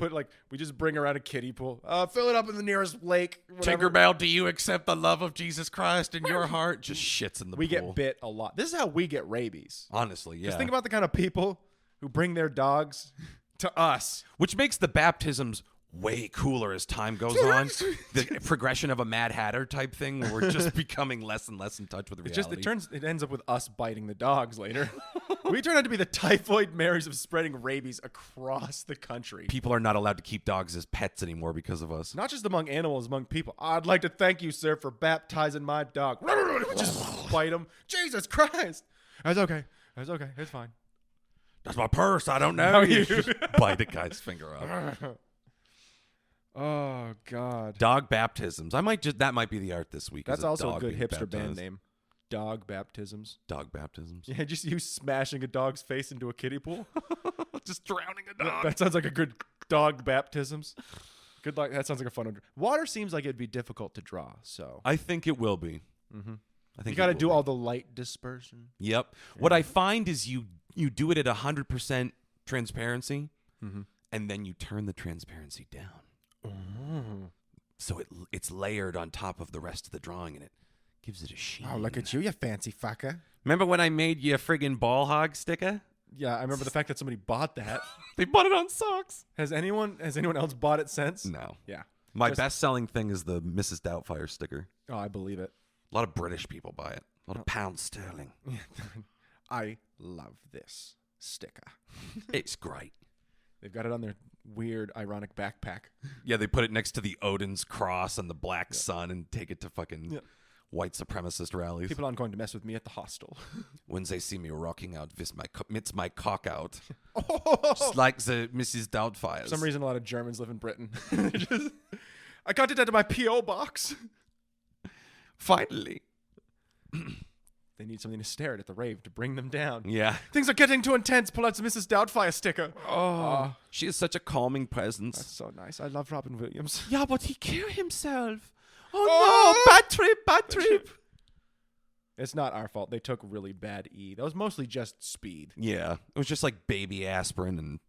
We just bring around a kiddie pool. Fill it up in the nearest lake. Whatever. Tinkerbell, do you accept the love of Jesus Christ in your heart? Just shits in the We pool. get bit a lot. This is how we get rabies. Honestly, yeah. Just think about the kind of people who bring their dogs to us. Which makes the baptisms way cooler as time goes on. The progression of a Mad Hatter type thing where we're just becoming less and less in touch with reality. It ends up with us biting the dogs later. We turn out to be the typhoid Marys of spreading rabies across the country. People are not allowed to keep dogs as pets anymore because of us. Not just among animals, among people. I'd like to thank you, sir, for baptizing my dog. Just bite him. Jesus Christ. That's okay. It's fine. That's my purse. I don't know. No, You you- just bite a guy's finger off. Oh, God. Dog baptisms. That might be the art this week. That's is also a dog good being hipster band baptized. name. Dog baptisms. Dog baptisms. Yeah, just you smashing a dog's face into a kiddie pool. Just drowning a dog. That sounds like a good dog baptisms. Good luck. That sounds like a fun one. Water seems like it'd be difficult to draw, so I think it will be. Mhm. I think you got to it will do be. all the light dispersion. Yep. What I find is you do it at 100% transparency, and then you turn the transparency down. So it's layered on top of the rest of the drawing, and it gives it a sheen. Oh, look at you fancy fucker. Remember when I made you a friggin' ball hog sticker? Yeah, I remember the fact that somebody bought that. They bought it on socks. Has anyone else bought it since? No. Yeah. My Just- best-selling thing is the Mrs. Doubtfire sticker. Oh, I believe it. A lot of British people buy it. A lot of pounds sterling. I love this sticker. It's great. They've got it on their weird, ironic backpack. Yeah, they put it next to the Odin's cross and the black sun and take it to fucking white supremacist rallies. People aren't going to mess with me at the hostel. When they see me rocking out with my cock out, Oh! just like the Mrs. Doubtfires. For some reason, a lot of Germans live in Britain. I got it out of my P.O. box. Finally. They need something to stare at the rave to bring them down. Yeah. Things are getting too intense. Pull out the Mrs. Doubtfire sticker. Oh, She is such a calming presence. that's so nice. I love Robin Williams. Yeah, but he killed himself. Oh! Bad trip. It's not our fault. They took really bad E. That was mostly just speed. Yeah, it was just like baby aspirin and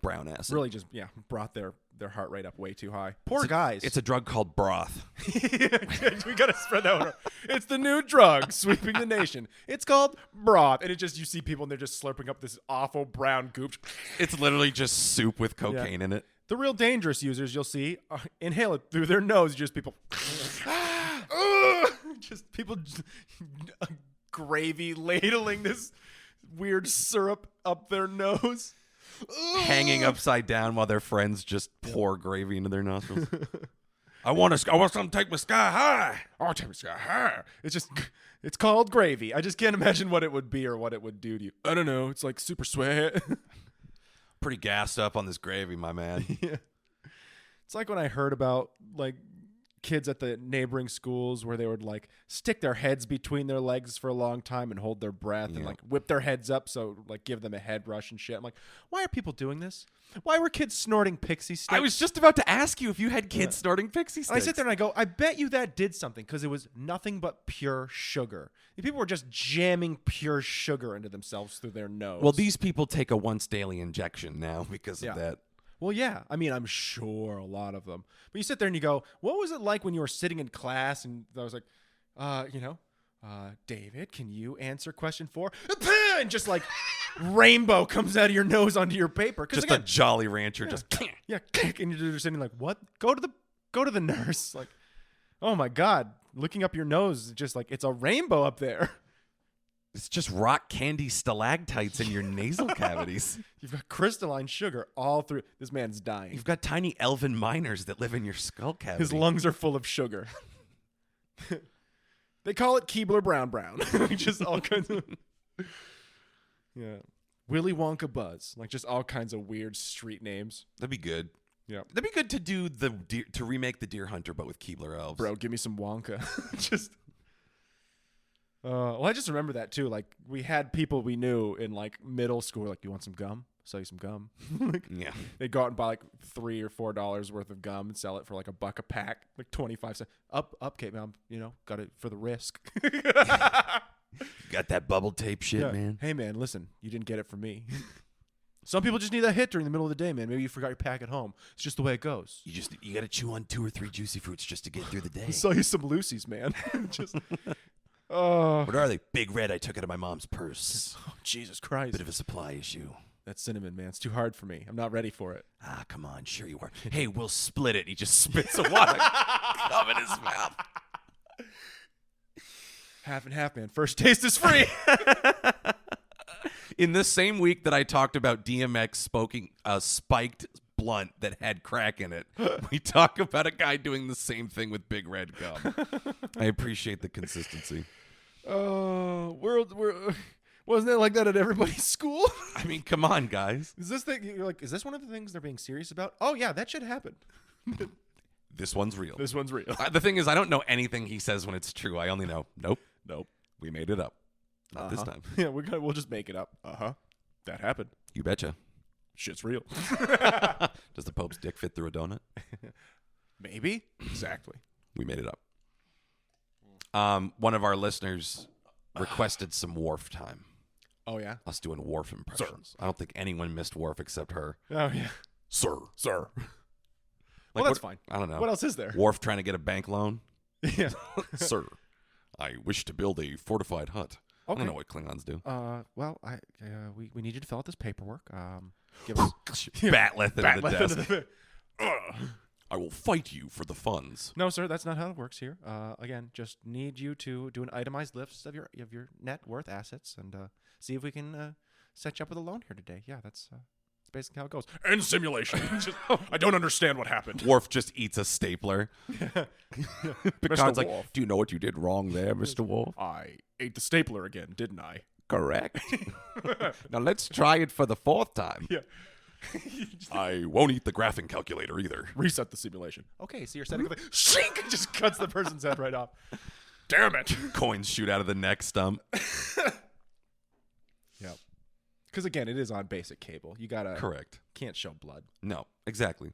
brown acid. Really just, brought their heart rate up way too high. Poor guys. It's a drug called broth. We got to spread that one. It's the new drug sweeping the nation. It's called broth. And you see people and they're just slurping up this awful brown goop. It's literally just soup with cocaine in it. The real dangerous users you'll see inhale it through their nose. Just people. Just people gravy ladling this weird syrup up their nose. Hanging upside down while their friends just pour gravy into their nostrils. I want something to take me sky high. Oh, take me sky high. It's called gravy. I just can't imagine what it would be or what it would do to you. I don't know. It's like super sweat. Pretty gassed up on this gravy, my man. Yeah. It's like when I heard about like kids at the neighboring schools where they would like stick their heads between their legs for a long time and hold their breath and like whip their heads up so like give them a head rush and shit. I'm like, why are people doing this? Why were kids snorting pixie sticks? I was just about to ask you if you had kids snorting pixie sticks. And I sit there and I go, I bet you that did something because it was nothing but pure sugar. And people were just jamming pure sugar into themselves through their nose. Well, these people take a once daily injection now because of that. Well, yeah. I mean, I'm sure a lot of them. But you sit there and you go, what was it like when you were sitting in class and I was like, David, can you answer question 4? And just like rainbow comes out of your nose onto your paper. Just again, a Jolly Rancher. Just and you're just sitting like, what? Go to the nurse. Like, oh my God, looking up your nose, just like it's a rainbow up there. It's just rock candy stalactites in your nasal cavities. You've got crystalline sugar all through. This man's dying. You've got tiny elven miners that live in your skull cavity. His lungs are full of sugar. They call it Keebler Brown. Just all kinds of. Yeah. Willy Wonka Buzz. Like just all kinds of weird street names. That'd be good. Yeah. That'd be good to do to remake the Deer Hunter, but with Keebler elves. Bro, give me some Wonka. Just. Well, I just remember that too. Like we had people we knew in like middle school. Like, you want some gum? Sell you some gum. Yeah. They'd go out and buy like $3 or $4 worth of gum and sell it for like $1 a pack, like 25 cents. Up, Kate, man. Got it for the risk. Got that bubble tape shit, man. Hey, man, listen, you didn't get it from me. Some people just need that hit during the middle of the day, man. Maybe you forgot your pack at home. It's just the way it goes. You got to chew on 2 or 3 juicy fruits just to get through the day. I'll sell you some Lucy's, man. Just. What are they? Big Red. I took it out of my mom's purse. Oh, Jesus Christ. Bit of a supply issue. That cinnamon, man. It's too hard for me. I'm not ready for it. Ah, come on. Sure you are. Hey, we'll split it. He just spits a lot of gum in his mouth. Half and half, man. First taste is free. In the same week that I talked about DMX smoking a spiked blunt that had crack in it, we talk about a guy doing the same thing with Big Red gum. I appreciate the consistency. Wasn't it like that at everybody's school? I mean, come on, guys. Is this one of the things they're being serious about? Oh, yeah, that should happen. This one's real. This one's real. The thing is, I don't know anything he says when it's true. I only know, nope, we made it up. Not this time. Yeah, we'll just make it up. That happened. You betcha. Shit's real. Does the Pope's dick fit through a donut? Maybe. Exactly. We made it up. One of our listeners requested some Worf time. Oh, yeah? Us doing Worf impressions. I don't think anyone missed Worf except her. Oh, yeah. Sir. Well, that's fine. I don't know. What else is there? Worf trying to get a bank loan. Yeah. Sir, I wish to build a fortified hut. Okay. I don't know what Klingons do. Well, we need you to fill out this paperwork. Give us Batleth into the desk. into the I will fight you for the funds. No, sir, that's not how it works here. Again, just need you to do an itemized list of your net worth assets and see if we can set you up with a loan here today. Yeah, that's basically how it goes. End simulation. I don't understand what happened. Worf just eats a stapler. Picard's like, Worf. do you know what you did wrong there, Mr. Worf? I ate the stapler again, didn't I? Correct. Now let's try it for the 4th time. Yeah. I won't eat the graphing calculator either. Reset the simulation. Okay, so you're setting up shink, just cuts the person's head right off. Damn it. Coins shoot out of the neck stump. Yeah. Because again, it is on basic cable. You gotta Correct. Can't show blood. No, exactly.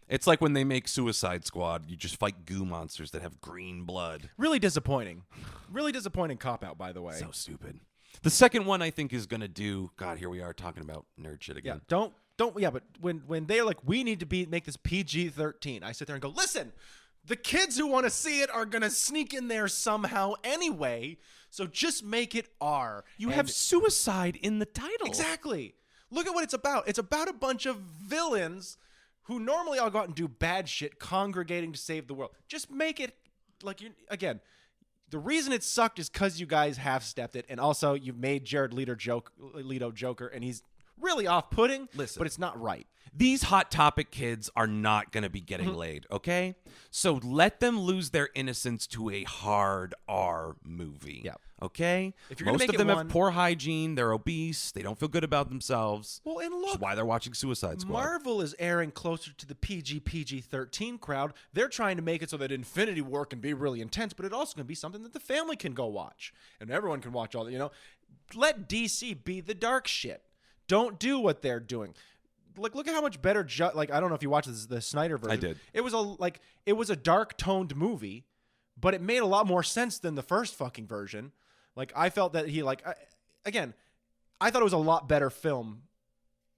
It's like when they make Suicide Squad, you just fight goo monsters that have green blood. Really disappointing. Really disappointing cop-out, by the way. So stupid. The second one I think is going to do, God, here we are talking about nerd shit Yeah, again. but when they're like, we need to make this PG-13, I sit there and go, listen, the kids who want to see it are going to sneak in there somehow anyway, so just make it R. You have suicide in the title. Exactly. Look at what it's about. It's about a bunch of villains who normally all go out and do bad shit, congregating to save the world. Just make it like again. The reason it sucked is because you guys half-stepped it, and also you've made Jared Leto Joker, and he's really off-putting. Listen, but it's not right. These Hot Topic kids are not going to be getting laid, okay? So let them lose their innocence to a hard R movie. Yeah. Okay? If you're gonna Most make of it them one- have poor hygiene, they're obese, they don't feel good about themselves. Well, and Which is look, why they're watching Suicide Squad. Marvel is airing closer to the PG-13 crowd. They're trying to make it so that Infinity War can be really intense, but it also can be something that the family can go watch. And everyone can watch all that, Let DC be the dark shit. Don't do what they're doing. Like, look at how much better. I don't know if you watched the Snyder version. I did. It was a dark toned movie, but it made a lot more sense than the first fucking version. Like, I felt that he I thought it was a lot better film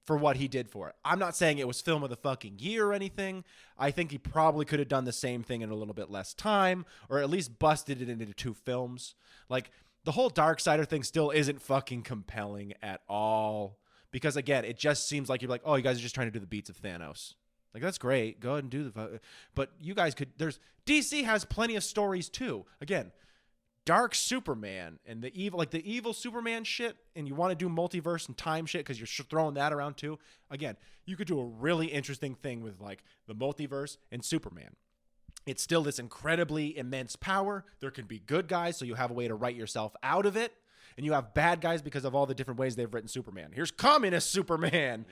for what he did for it. I'm not saying it was film of the fucking year or anything. I think he probably could have done the same thing in a little bit less time, or at least busted it into 2 films. Like, the whole Darksider thing still isn't fucking compelling at all. Because, again, it just seems like you're like, oh, you guys are just trying to do the beats of Thanos. Like, that's great. Go ahead and do but you guys DC has plenty of stories, too. Again, Dark Superman and the evil Superman shit, and you want to do multiverse and time shit because you're throwing that around, too. Again, you could do a really interesting thing with, like, the multiverse and Superman. It's still this incredibly immense power. There can be good guys, so you have a way to write yourself out of it. And you have bad guys because of all the different ways they've written Superman. Here's communist Superman.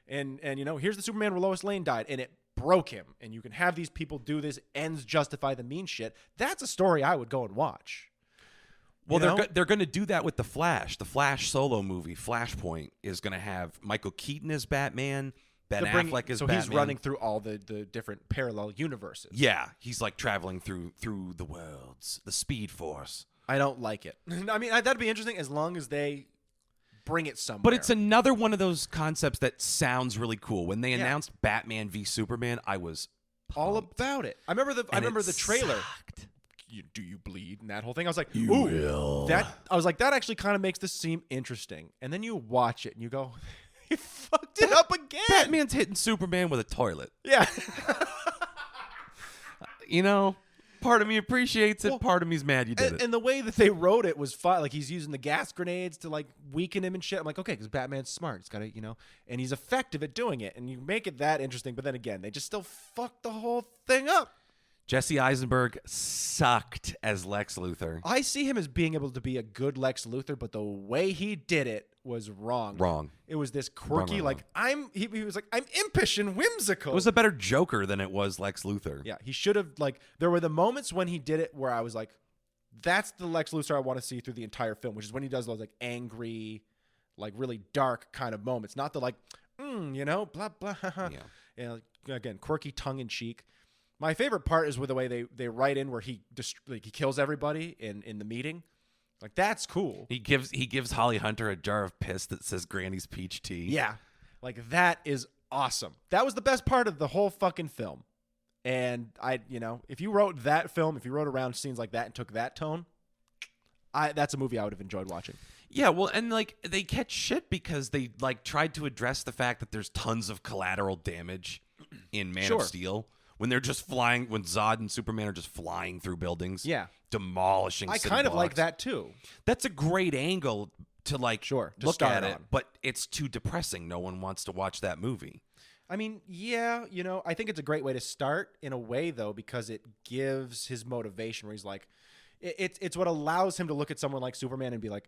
And here's the Superman where Lois Lane died. And it broke him. And you can have these people do this. Ends justify the mean shit. That's a story I would go and watch. Well, they're going to do that with The Flash. The Flash solo movie, Flashpoint, is going to have Michael Keaton as Batman, Ben Affleck as Batman. So he's running through all the different parallel universes. Yeah, he's like traveling through the worlds, the Speed Force. I don't like it. I mean, that'd be interesting as long as they bring it somewhere. But it's another one of those concepts that sounds really cool. When they announced Batman v Superman, I was all about it. I remember the trailer. Sucked. Do you bleed? And that whole thing. I was like, You ooh, will. that actually kind of makes this seem interesting. And then you watch it and you go, he fucked it up again. Batman's hitting Superman with a toilet. Yeah. Part of me appreciates it. Part of me's mad you did it. And the way that they wrote it was fine. Like, he's using the gas grenades to, like, weaken him and shit. I'm like, okay, because Batman's smart. He's got to, and he's effective at doing it. And you make it that interesting. But then again, they just still fucked the whole thing up. Jesse Eisenberg sucked as Lex Luthor. I see him as being able to be a good Lex Luthor, but the way he did it was wrong. Wrong. It was this quirky, Wrong. he was like, I'm impish and whimsical. It was a better Joker than it was Lex Luthor. Yeah, he should have, there were the moments when he did it where I was like, that's the Lex Luthor I want to see through the entire film, which is when he does those, angry, really dark kind of moments. Not the, blah, blah, yeah. Again, quirky tongue-in-cheek. My favorite part is with the way they write in where he kills everybody in the meeting. Like, that's cool. He gives Holly Hunter a jar of piss that says Granny's peach tea. Yeah. That is awesome. That was the best part of the whole fucking film. And if you wrote that film, if you wrote around scenes like that and took that tone, that's a movie I would have enjoyed watching. Yeah, well, and they catch shit because they tried to address the fact that there's tons of collateral damage in Man of Steel. When they're just flying, when Zod and Superman are just flying through buildings, demolishing. I city kind of blocks. like that too. That's a great angle to to look start at it, on. but it's too depressing. No one wants to watch that movie. I mean, yeah, I think it's a great way to start in a way though, because it gives his motivation where he's like, it's what allows him to look at someone like Superman and be like,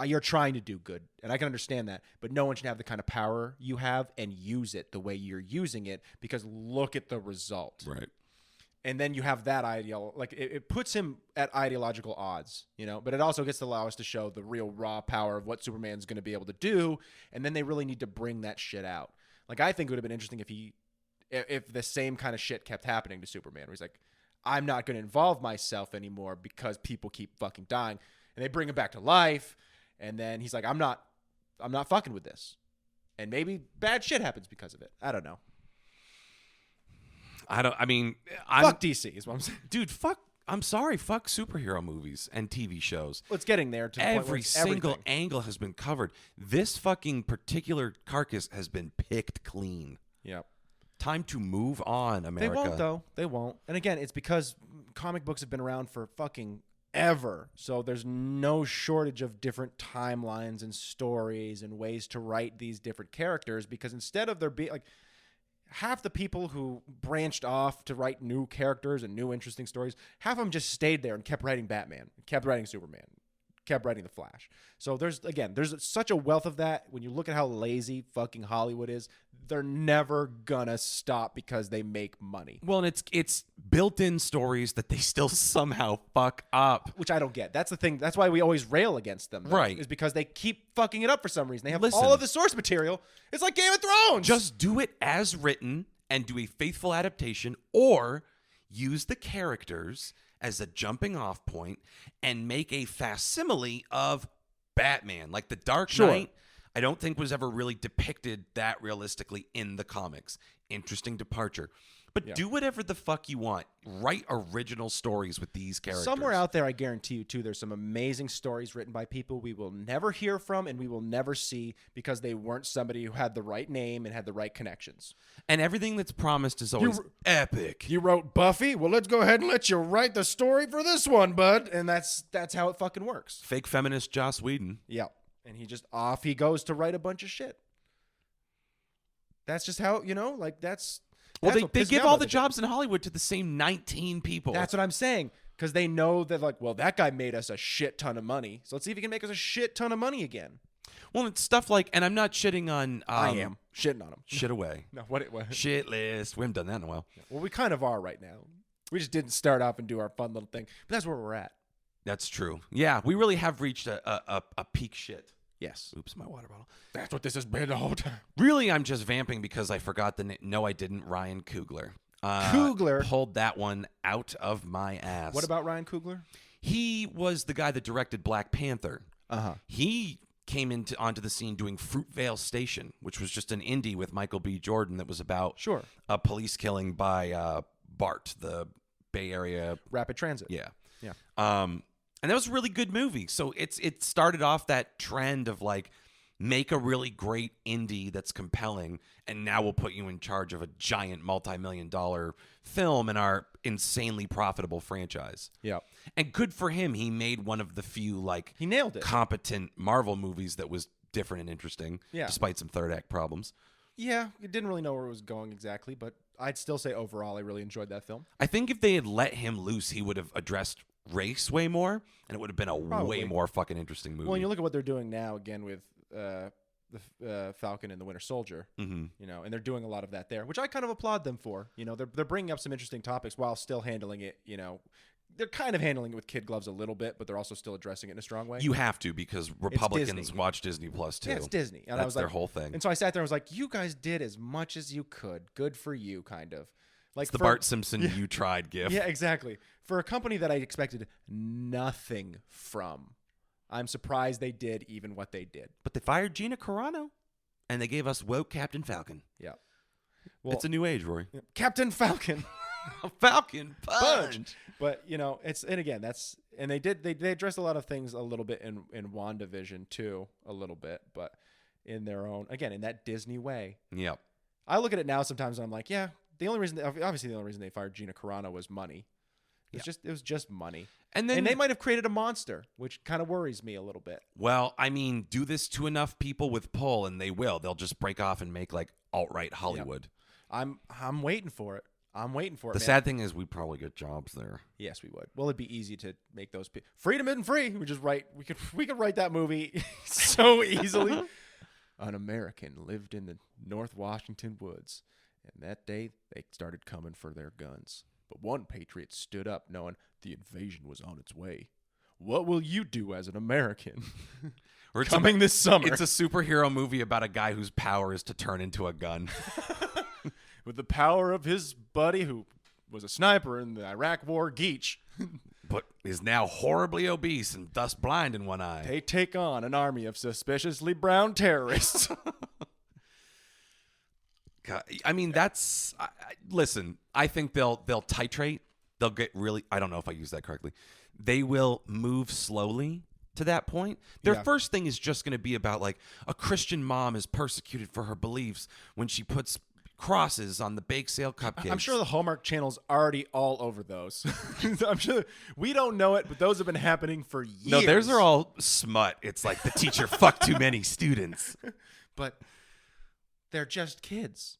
you're trying to do good, and I can understand that, but no one should have the kind of power you have and use it the way you're using it, because look at the result. Right. And then you have that it puts him at ideological odds, but it also gets to allow us to show the real raw power of what Superman's going to be able to do, and then they really need to bring that shit out. I think it would have been interesting if he if the same kind of shit kept happening to Superman, where he's like, I'm not going to involve myself anymore because people keep fucking dying, and they bring him back to life, and then he's like, I'm not fucking with this, and maybe bad shit happens because of it. I don't know. Fuck DC is what I'm saying. Dude, I'm sorry, fuck superhero movies and TV shows. Well, it's getting there to the point where Every it's single everything. angle has been covered. This fucking particular carcass has been picked clean. Yep. Time to move on, America. They won't, though. They won't. And again, it's because comic books have been around for fucking ever. So there's no shortage of different timelines and stories and ways to write these different characters, because instead of there being like half the people who branched off to write new characters and new interesting stories, half of them just stayed there and kept writing Batman, kept writing Superman, kept writing The Flash. So there's such a wealth of that. When you look at how lazy fucking Hollywood is, they're never gonna stop because they make money. Well, and it's built-in stories that they still somehow fuck up. Which I don't get. That's the thing. That's why we always rail against them. Though, Right. Is because they keep fucking it up for some reason. They have Listen. all of the source material. It's like Game of Thrones. Just do it as written and do a faithful adaptation, or use the characters as a jumping off point and make a facsimile of Batman. Like The Dark Sure. Knight, I don't think was ever really depicted that realistically in the comics. Interesting departure. But do whatever the fuck you want. Write original stories with these characters. Somewhere out there, I guarantee you, too, there's some amazing stories written by people we will never hear from and we will never see because they weren't somebody who had the right name and had the right connections. And everything that's promised is always epic. You wrote Buffy? Well, let's go ahead and let you write the story for this one, bud. And that's how it fucking works. Fake feminist Joss Whedon. Yep. And off he goes to write a bunch of shit. That's just how, that's... Well, That's what they pissed me give off all about the this jobs in Hollywood to the same 19 people. That's what I'm saying. Because they know that, like, well, that guy made us a shit ton of money. So let's see if he can make us a shit ton of money again. Well, it's stuff like, and I'm not shitting on... I am. Shitting on him. Shit away. No, what it was. Shit list. We haven't done that in a while. Well, we kind of are right now. We just didn't start off and do our fun little thing. But that's where we're at. That's true. Yeah, we really have reached a peak shit. Yes. Oops, my water bottle. That's what this has been the whole time. Really, I'm just vamping because I forgot the name. No, I didn't. Ryan Coogler. Coogler? Pulled that one out of my ass. What about Ryan Coogler? He was the guy that directed Black Panther. Uh-huh. He came onto the scene doing Fruitvale Station, which was just an indie with Michael B. Jordan that was about a police killing by BART, the Bay Area Rapid Transit. Yeah. Yeah. And that was a really good movie. So it started off that trend of like, make a really great indie that's compelling, and now we'll put you in charge of a giant multi-million-dollar film in our insanely profitable franchise. Yeah. And good for him. He made one of the few he nailed it. competent Marvel movies that was different and interesting, despite some third act problems. Yeah, it didn't really know where it was going exactly, but I'd still say overall I really enjoyed that film. I think if they had let him loose, he would have addressed race way more, and it would have been a way more fucking interesting movie. Well, and you look at what they're doing now again with the Falcon and the Winter Soldier, and they're doing a lot of that there, which I kind of applaud them for. They're bringing up some interesting topics while still handling it. They're kind of handling it with kid gloves a little bit, but they're also still addressing it in a strong way. You have to, because Republicans watch Disney Plus too. Yeah, it's Disney. And that's I was their like, whole thing. And so I sat there and was like, you guys did as much as you could. Good for you, kind of. Like it's the Bart Simpson "you tried" gif. Yeah, exactly. For a company that I expected nothing from, I'm surprised they did even what they did. But they fired Gina Carano, and they gave us woke Captain Falcon. Yeah. Well, it's a new age, Rory. Captain Falcon. Falcon Punch. But they addressed a lot of things a little bit in WandaVision too, a little bit, but in their own, again, in that Disney way. Yep. I look at it now sometimes and I'm like, yeah, the only reason they fired Gina Carano was money. It was just money. And they might have created a monster, which kind of worries me a little bit. Well, I mean, do this to enough people with pull and they will. They'll just break off and make like alt-right Hollywood. Yep. I'm waiting for it. The sad thing is we'd probably get jobs there. Yes, we would. Well, it'd be easy to make those freedom isn't free. We could write that movie so easily. An American lived in the North Washington woods, and that day they started coming for their guns. But one patriot stood up knowing the invasion was on its way. What will you do as an American? Or it's coming this summer. It's a superhero movie about a guy whose power is to turn into a gun. with the power of his buddy who was a sniper in the Iraq War, Geach. But is now horribly obese and thus blind in one eye. They take on an army of suspiciously brown terrorists. God, I mean, that's listen. I think they'll titrate. They'll get really. I don't know if I use that correctly. They will move slowly to that point. Their first thing is just going to be about like a Christian mom is persecuted for her beliefs when she puts crosses on the bake sale cupcakes. I'm sure the Hallmark Channel's already all over those. I'm sure we don't know it, but those have been happening for years. No, theirs are all smut. It's like the teacher fucked too many students. But they're just kids.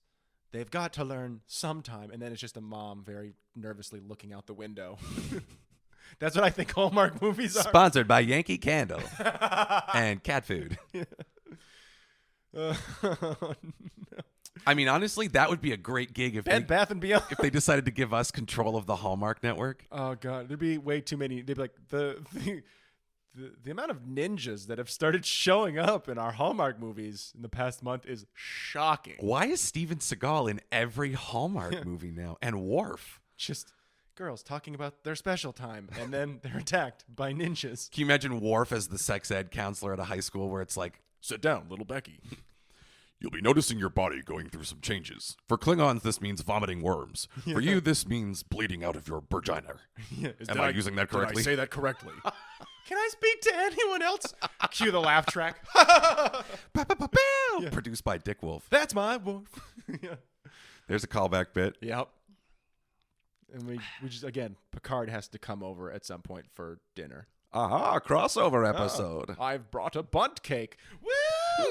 They've got to learn sometime, and then it's just a mom very nervously looking out the window. That's what I think Hallmark movies are. Sponsored by Yankee Candle and cat food. No. I mean, honestly, that would be a great gig if Bed Bath and Beyond. if they decided to give us control of the Hallmark Network. Oh god, there'd be way too many. They'd be like the amount of ninjas that have started showing up in our Hallmark movies in the past month is shocking. Why is Steven Seagal in every Hallmark movie now? And Worf? Just girls talking about their special time, and then they're attacked by ninjas. Can you imagine Worf as the sex ed counselor at a high school where it's like, Sit down, little Becky. you'll be noticing your body going through some changes. For Klingons, this means vomiting worms. For you, this means bleeding out of your vagina. Yeah. Am I using that correctly? Did I say that correctly? Can I speak to anyone else? Cue the laugh track. Yeah. Produced by Dick Wolf. That's my wolf. Yeah. There's a callback bit. Yep. And we just, again, Picard has to come over at some point for dinner. Aha, crossover episode. I've brought a bunt cake. Woo!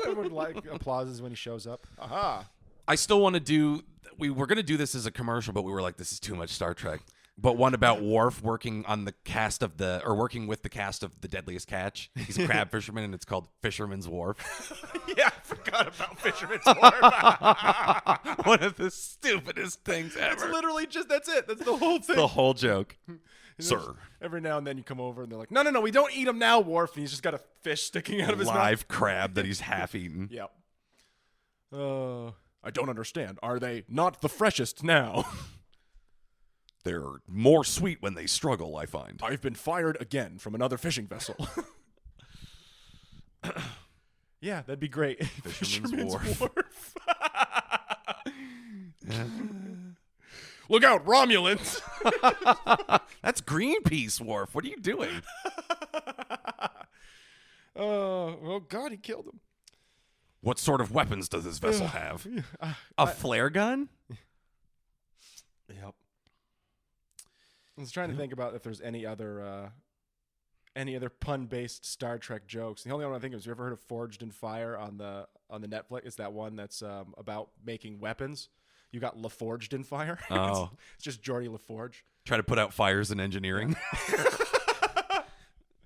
Everyone applauses when he shows up. Aha. I still want to do. We were going to do this as a commercial, but we were like, this is too much Star Trek. But one about Worf working on the cast of working with the cast of The Deadliest Catch. He's a crab fisherman, and it's called Fisherman's Wharf. Yeah, I forgot about Fisherman's Wharf. One of the stupidest things ever. It's literally just, that's it. That's the whole thing. The whole joke. Sir. Every now and then you come over and they're like, no, we don't eat him now, Worf. And he's just got a fish sticking out of his mouth. Live crab that he's half eaten. Yep. I don't understand. Are they not the freshest now? They're more sweet when they struggle, I find. I've been fired again from another fishing vessel. Yeah, that'd be great. Fisherman's Wharf. Look out, Romulans! That's Greenpeace, Wharf. What are you doing? Oh, God, he killed him. What sort of weapons does this vessel have? A flare gun? Yep. I was trying to think about if there's any other pun-based Star Trek jokes. The only one I think of is, you ever heard of Forged in Fire on the Netflix? It's that one that's about making weapons. You got LaForged in Fire. Oh. It's just Geordie LaForge. Try to put out fires in engineering.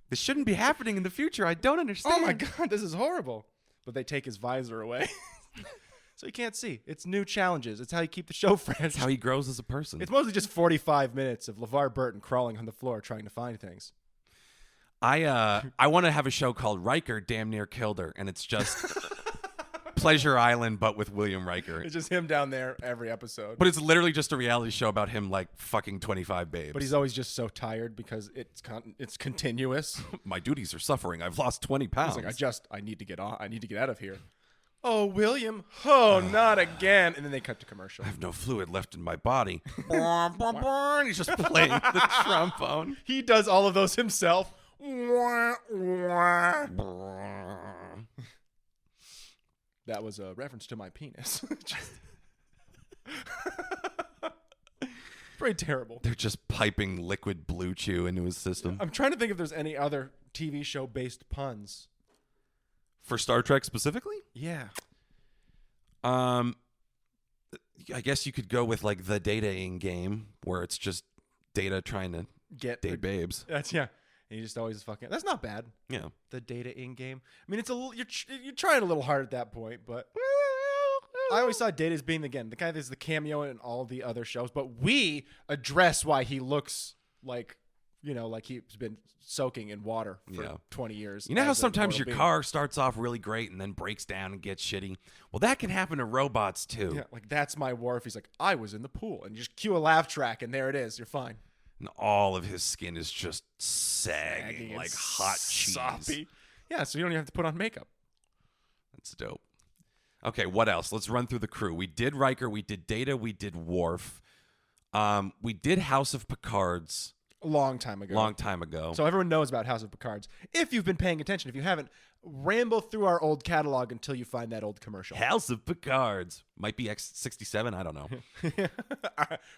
This shouldn't be happening in the future. I don't understand. Oh my God, this is horrible. But they take his visor away. So you can't see. It's new challenges. It's how you keep the show fresh. That's how he grows as a person. It's mostly just 45 minutes of LeVar Burton crawling on the floor trying to find things. I want to have a show called Riker Damn Near Killed Her, and it's just Pleasure Island, but with William Riker. It's just him down there every episode. But it's literally just a reality show about him like fucking 25 babes. But he's always just so tired because it's continuous. My duties are suffering. I've lost 20 pounds. He's like, I need to get on. I need to get out of here. Oh, William. Oh, not again. And then they cut to commercial. I have no fluid left in my body. And he's just playing the trombone. He does all of those himself. That was a reference to my penis. Very terrible. They're just piping liquid blue chew into his system. I'm trying to think if there's any other TV show based puns. For Star Trek specifically? Yeah. I guess you could go with like the Data-ing game, where it's just Data trying to date babes. That's yeah. And you just always fucking. That's not bad. Yeah. The Data-ing game. I mean, it's a little. You're trying a little hard at that point, but I always saw Data as being the guy that's the cameo in all the other shows. But we address why he looks like like he's been soaking in water for Yeah. 20 years. You know how as a sometimes mortal your being. car starts off really great and then breaks down and gets shitty? Well, that can happen to robots too. Yeah, like that's my Worf. He's like, I was in the pool, and you just cue a laugh track, and there it is. You're fine. And all of his skin is just sagging Sagging like and hot cheese. soppy. Yeah, so you don't even have to put on makeup. That's dope. Okay, what else? Let's run through the crew. We did Riker, we did Data, we did Worf. We did House of Picards A long time ago. long time ago. So everyone knows about House of Picards. If you've been paying attention, if you haven't, ramble through our old catalog until you find that old commercial. House of Picards. Might be X67, I don't know.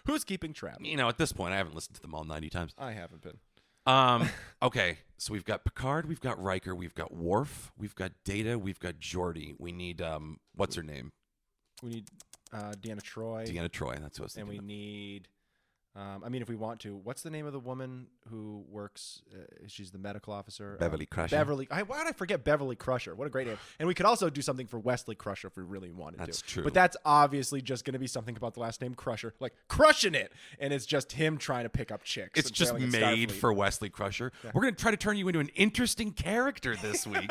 Who's keeping track? You know, at this point, I haven't listened to them all 90 times. I haven't been. Okay, so we've got Picard, we've got Riker, we've got Worf, we've got Data, we've got Geordi. We need, what's her name? We need Deanna Troy. Deanna Troy, that's what I was And thinking. we need, if we want to, what's the name of the woman who works? She's the medical officer. Beverly Crusher. Beverly. Why did I forget Beverly Crusher? What a great name. And we could also do something for Wesley Crusher if we really wanted to. That's true. But that's obviously just going to be something about the last name Crusher, like crushing it. And it's just him trying to pick up chicks. It's and just sailing in made Starfleet. for Wesley Crusher. We're going to try to turn you into an interesting character this week.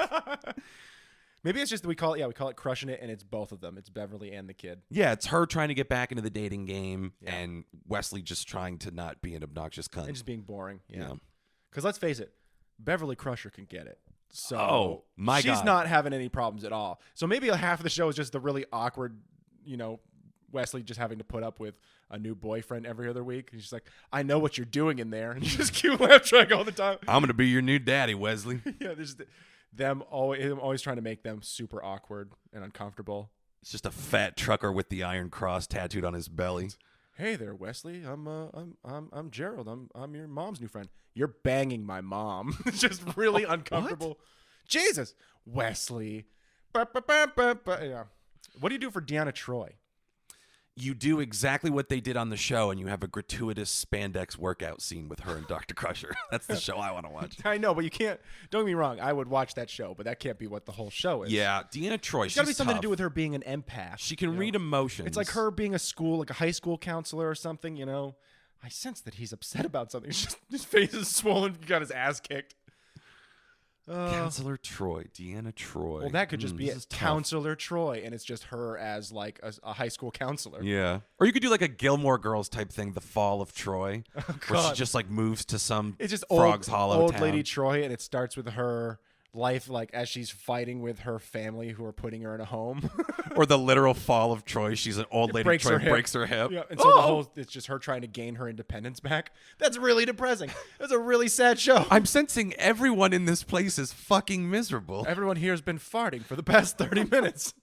Maybe it's just we call it crushing it, and it's both of them. It's Beverly and the kid. Yeah, it's her trying to get back into the dating game, and Wesley just trying to not be an obnoxious cunt. And just being boring. Yeah. Yeah. Because let's face it, Beverly Crusher can get it. So Oh, my she's God. not having any problems at all. So maybe half of the show is just the really awkward, Wesley just having to put up with a new boyfriend every other week. He's just like, I know what you're doing in there. And you just cue laugh track all the time. I'm going to be your new daddy, Wesley. Yeah, there's him always trying to make them super awkward and uncomfortable. It's just a fat trucker with the Iron Cross tattooed on his belly. Hey there, Wesley. I'm Gerald. I'm your mom's new friend. You're banging my mom. It's just really uncomfortable. Jesus, Wesley. Yeah. What do you do for Deanna Troy? You do exactly what they did on the show, and you have a gratuitous spandex workout scene with her and Dr. Crusher. That's the show I want to watch. I know, but you can't. Don't get me wrong. I would watch that show, but that can't be what the whole show is. Yeah, Deanna Troy, It's got to be she's something tough. to do with her being an empath. She can you read know? emotions. It's like her being a high school counselor or something. I sense that he's upset about something. It's just, his face is swollen. He got his ass kicked. Counselor Troy, Deanna Troy. Well, that could just be this it. is tough. Counselor Troy, and it's just her as like a high school counselor. Yeah. Or you could do like a Gilmore Girls type thing, The Fall of Troy, where she God. just like moves to some It's just Frog's Hollow old town. lady Troy, and it starts with her life like as she's fighting with her family who are putting her in a home. Or the literal fall of Troy. She's an old lady. breaks Troy her hip. breaks her hip. Yeah, and so it's just her trying to gain her independence back. That's really depressing. That's a really sad show. I'm sensing everyone in this place is fucking miserable. Everyone here has been farting for the past 30 minutes.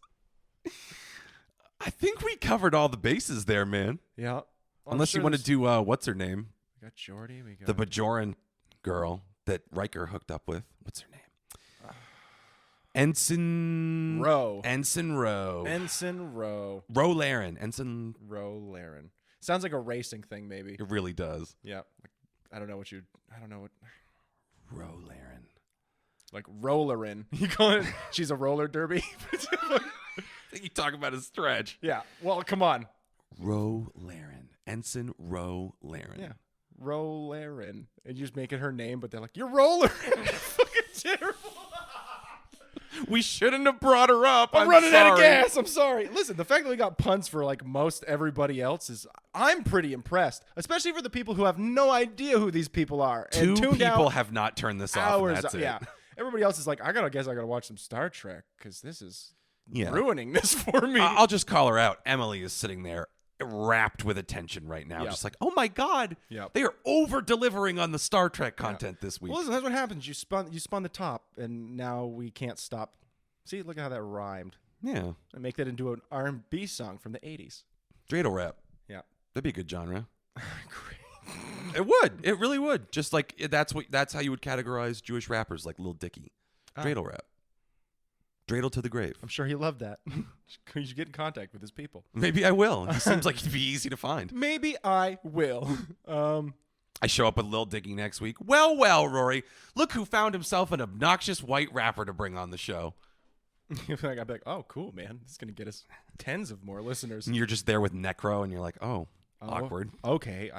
I think we covered all the bases there, man. Yeah. Unless you want to do what's her name? We got Geordi. We got The Bajoran girl that Riker hooked up with. What's her name? Ensign Rowe. Ensign Rowe. Ensign Rowe. Rowe Laren. Ensign. Rowe Laren. Sounds like a racing thing, maybe. It really does. Yeah. I don't know what. Rowe Laren. Like rollerin. You call it? She's a roller derby. You talk about a stretch. Yeah. Well, come on. Rowe Laren. Ensign Rowe Laren. Yeah. Rollerin. And you just make it her name, but they're like, you're roller. Fucking terrible. We shouldn't have brought her up. I'm running out of gas. I'm sorry. Listen, the fact that we got puns for like most everybody else is, I'm pretty impressed, especially for the people who have no idea who these people are. Two and tuned people out have not turned this off. hours. And that's it. Yeah. Everybody else is like, I gotta watch some Star Trek because this is Yeah. ruining this for me. I'll just call her out. Emily is sitting there wrapped with attention right now. Yep. Just like, oh my God. Yep. They are over delivering on the Star Trek content this week. Well, listen, that's what happens. You spun the top, and now we can't stop. See, look at how that rhymed. Yeah. And make that into an R&B song from the 80s. Dreidel rap. Yeah. That'd be a good genre. Great. It would. It really would. Just like that's how you would categorize Jewish rappers like Lil Dicky. Dreidel rap. Dreidel to the grave. I'm sure he loved that. You should get in contact with his people. Maybe I will. He seems like he'd be easy to find. Maybe I will. I show up with Lil Dicky next week. Well, Rory. Look who found himself an obnoxious white rapper to bring on the show. I'd be like, oh, cool, man. This is going to get us tens of more listeners. And you're just there with Necro, and you're like, oh, awkward. Okay.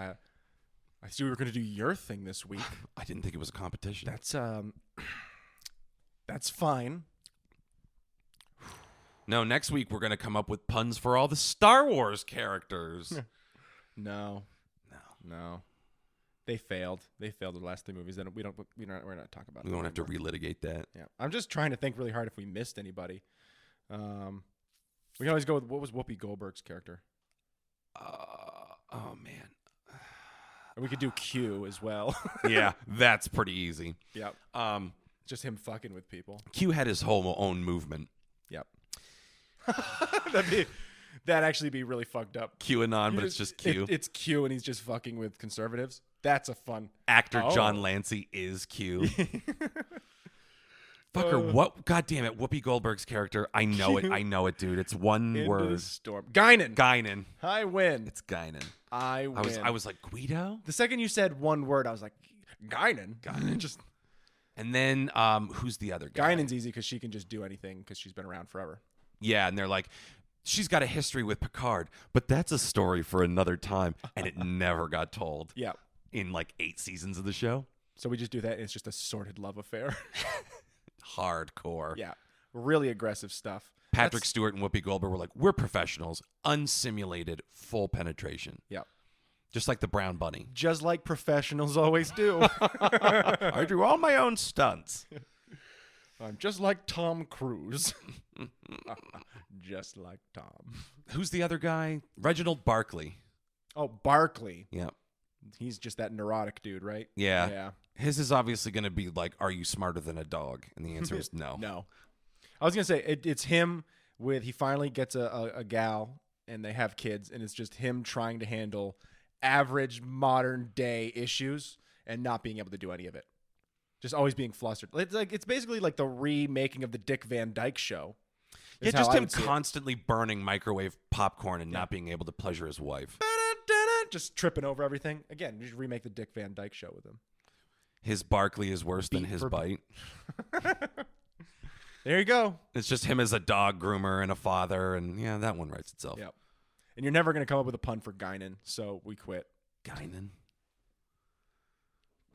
I see we were going to do your thing this week. I didn't think it was a competition. That's fine. No, next week we're going to come up with puns for all the Star Wars characters. No. They failed. They failed the last 3 movies. Then we're not talking about. We won't have to relitigate that. Yeah, I'm just trying to think really hard if we missed anybody. We can always go with what was Whoopi Goldberg's character. Oh man. And we could do Q as well. Yeah, that's pretty easy. Yep. Just him fucking with people. Q had his whole own movement. Yep. That'd actually be really fucked up. QAnon, but it's just Q. It's Q, and he's just fucking with conservatives. That's a fun. Actor John Lancey is Q. Fucker, what? God damn it. Whoopi Goldberg's character. I know it, dude. It's one word. Storm. Guinan. I win. It's Guinan. I win. I was like, Guido? The second you said one word, I was like, Guinan. Just. And then, who's the other guy? Guinan's easy because she can just do anything because she's been around forever. Yeah, and they're like, she's got a history with Picard, but that's a story for another time, and it never got told. Yeah. In like 8 seasons of the show. So we just do that, and it's just a sordid love affair. Hardcore. Yeah. Really aggressive stuff. Patrick Stewart and Whoopi Goldberg were like, we're professionals, unsimulated, full penetration. Yeah. Just like the Brown Bunny. Just like professionals always do. I do all my own stunts. I'm just like Tom Cruise. Just like Tom. Who's the other guy? Reginald Barkley. Oh, Barkley. Yeah. He's just that neurotic dude, right? Yeah. Yeah. His is obviously going to be like, are you smarter than a dog? And the answer is no. No. I was going to say, it's him with, he finally gets a gal and they have kids, and it's just him trying to handle average modern day issues and not being able to do any of it. Just always being flustered. It's basically like the remaking of the Dick Van Dyke Show. Yeah, just him constantly burning microwave popcorn and not being able to pleasure his wife. Just tripping over everything. Again, you should remake the Dick Van Dyke Show with him. His Barkley is worse than his bite. There you go. It's just him as a dog groomer and a father, and yeah, that one writes itself. Yep. And you're never going to come up with a pun for Guinan, so we quit. Guinan?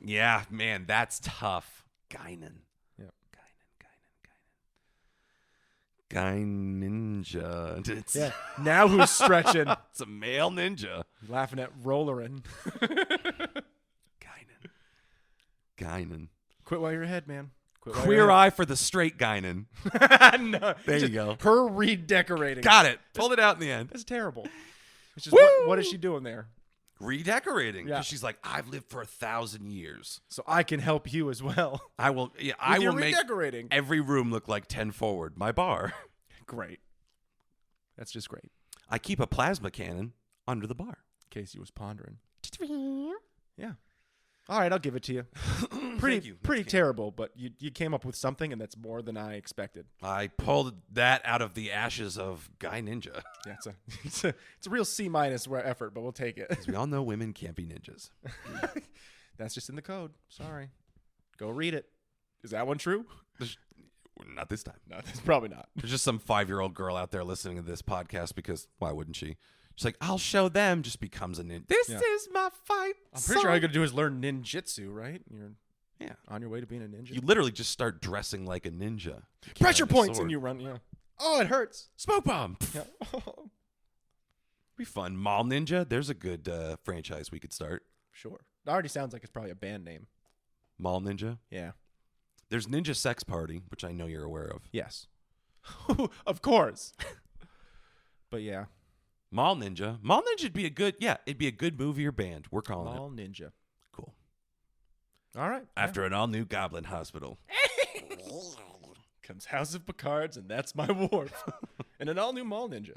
Yeah, man, that's tough. Guinan. Yep. Guy ninja. Yeah. Now who's stretching? It's a male ninja. Laughing at Rollerin. Guinan. Quit while you're ahead, man. Queer eye for the straight Guinan. No, there you go. Her redecorating. Got it. Pulled it out in the end. That's terrible. It's just, what is she doing there? Redecorating. Yeah. Because she's like, I've lived for 1,000 years. So I can help you as well. I will. Yeah, I will make redecorating. Every room look like 10 forward. My bar. Great. That's just great. I keep a plasma cannon under the bar. Casey was pondering. Yeah. All right, I'll give it to you. Pretty terrible, but you came up with something, and that's more than I expected. I pulled that out of the ashes of Guy Ninja. Yeah, it's a real C- effort, but we'll take it. Because we all know women can't be ninjas. That's just in the code. Sorry. Go read it. Is that one true? Not this time. No, that's probably not. There's just some 5-year-old girl out there listening to this podcast because why wouldn't she? She's like, I'll show them. Just becomes a ninja. This is my fight. I'm pretty sure all you got to do is learn ninjutsu, right? You're on your way to being a ninja. You literally just start dressing like a ninja. Pressure points and you run. Yeah. Oh, it hurts. Smoke bomb. Yeah. Be fun. Mall Ninja. There's a good franchise we could start. Sure. It already sounds like it's probably a band name. Mall Ninja. Yeah. There's Ninja Sex Party, which I know you're aware of. Yes. Of course. But yeah. Mall Ninja. Mall Ninja would be it'd be a good movie or band. We're calling Mall Ninja. Cool. All right. After an all-new Goblin Hospital. Comes House of Picards, and that's my wharf. And an all-new Mall Ninja.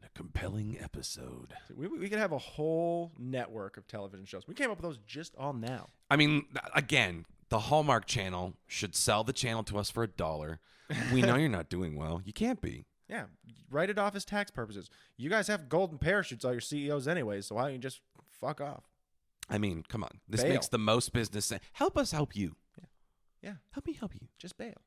A compelling episode. We could have a whole network of television shows. We came up with those just on now. I mean, again, the Hallmark Channel should sell the channel to us for $1. We know you're not doing well. You can't be. Yeah, write it off as tax purposes. You guys have golden parachutes, all your CEOs anyways, so why don't you just fuck off? I mean, come on. This Bail. makes the most business sense. Help us help you. Yeah. Help me help you. Just bail.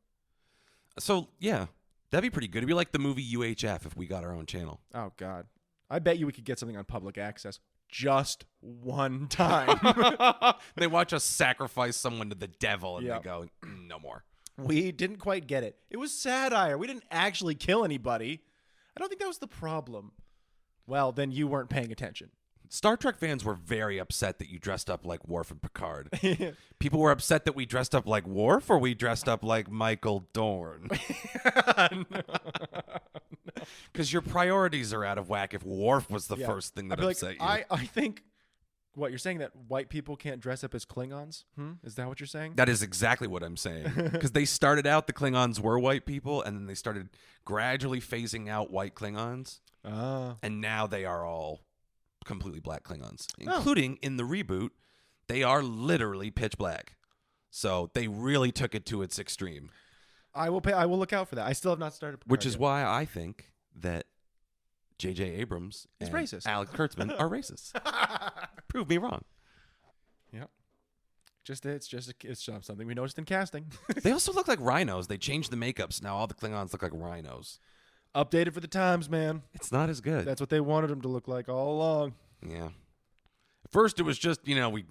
So, yeah, that'd be pretty good. It'd be like the movie UHF if we got our own channel. Oh, God. I bet you we could get something on public access. just one time. They watch us sacrifice someone to the devil, and Yep. they go, no more. We didn't quite get it. It was satire. We didn't actually kill anybody. I don't think that was the problem. Well, then you weren't paying attention. Star Trek fans were very upset that you dressed up like Worf and Picard. People were upset that we dressed up like Worf, or we dressed up like Michael Dorn. Because your priorities are out of whack if Worf was the first thing that I'd be upset you. I think, what, you're saying that white people can't dress up as Klingons? Is that what you're saying? That is exactly what I'm saying. Because they started out, the Klingons were white people, and then they started gradually phasing out white Klingons. And now they are all completely black Klingons, including in the reboot, they are literally pitch black. So they really took it to its extreme. I will look out for that. I still have not started. Which is why I think that J.J. Abrams He's and racist. Alex Kurtzman are racist. Prove me wrong. Yep. It's something we noticed in casting. They also look like rhinos. They changed the makeups. Now all the Klingons look like rhinos. Updated for the times, man. It's not as good. That's what they wanted them to look like all along. Yeah. At first, it was just, we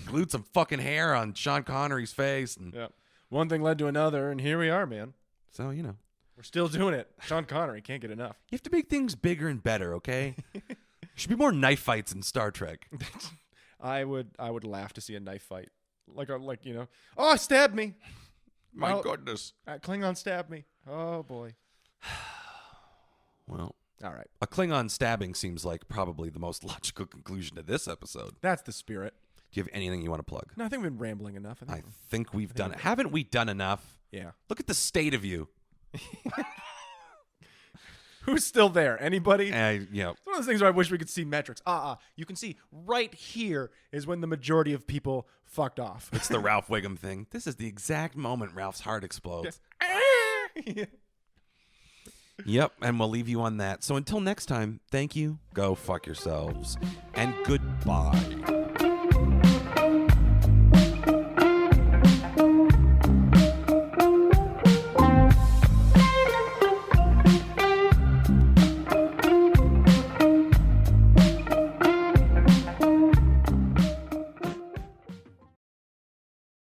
glued some fucking hair on Sean Connery's face. And Yeah. One thing led to another, and here we are, man. so, We're still doing it. Sean Connery can't get enough. you have to make things bigger and better, okay? There should be more knife fights in Star Trek. I would laugh to see a knife fight. Oh, stabbed me. My goodness. Klingon stabbed me. Oh, boy. Well, All right. a Klingon stabbing seems like probably the most logical conclusion to this episode. That's the spirit. Do you have anything you want to plug? No, I think we've been rambling enough. I think we've done it. Haven't we done enough? Yeah. Look at the state of you. Who's still there? Anybody? Yeah. It's one of those things where I wish we could see metrics. You can see right here is when the majority of people fucked off. It's the Ralph Wiggum thing. This is the exact moment Ralph's heart explodes. Yep, and we'll leave you on that. So until next time, thank you, go fuck yourselves, and goodbye.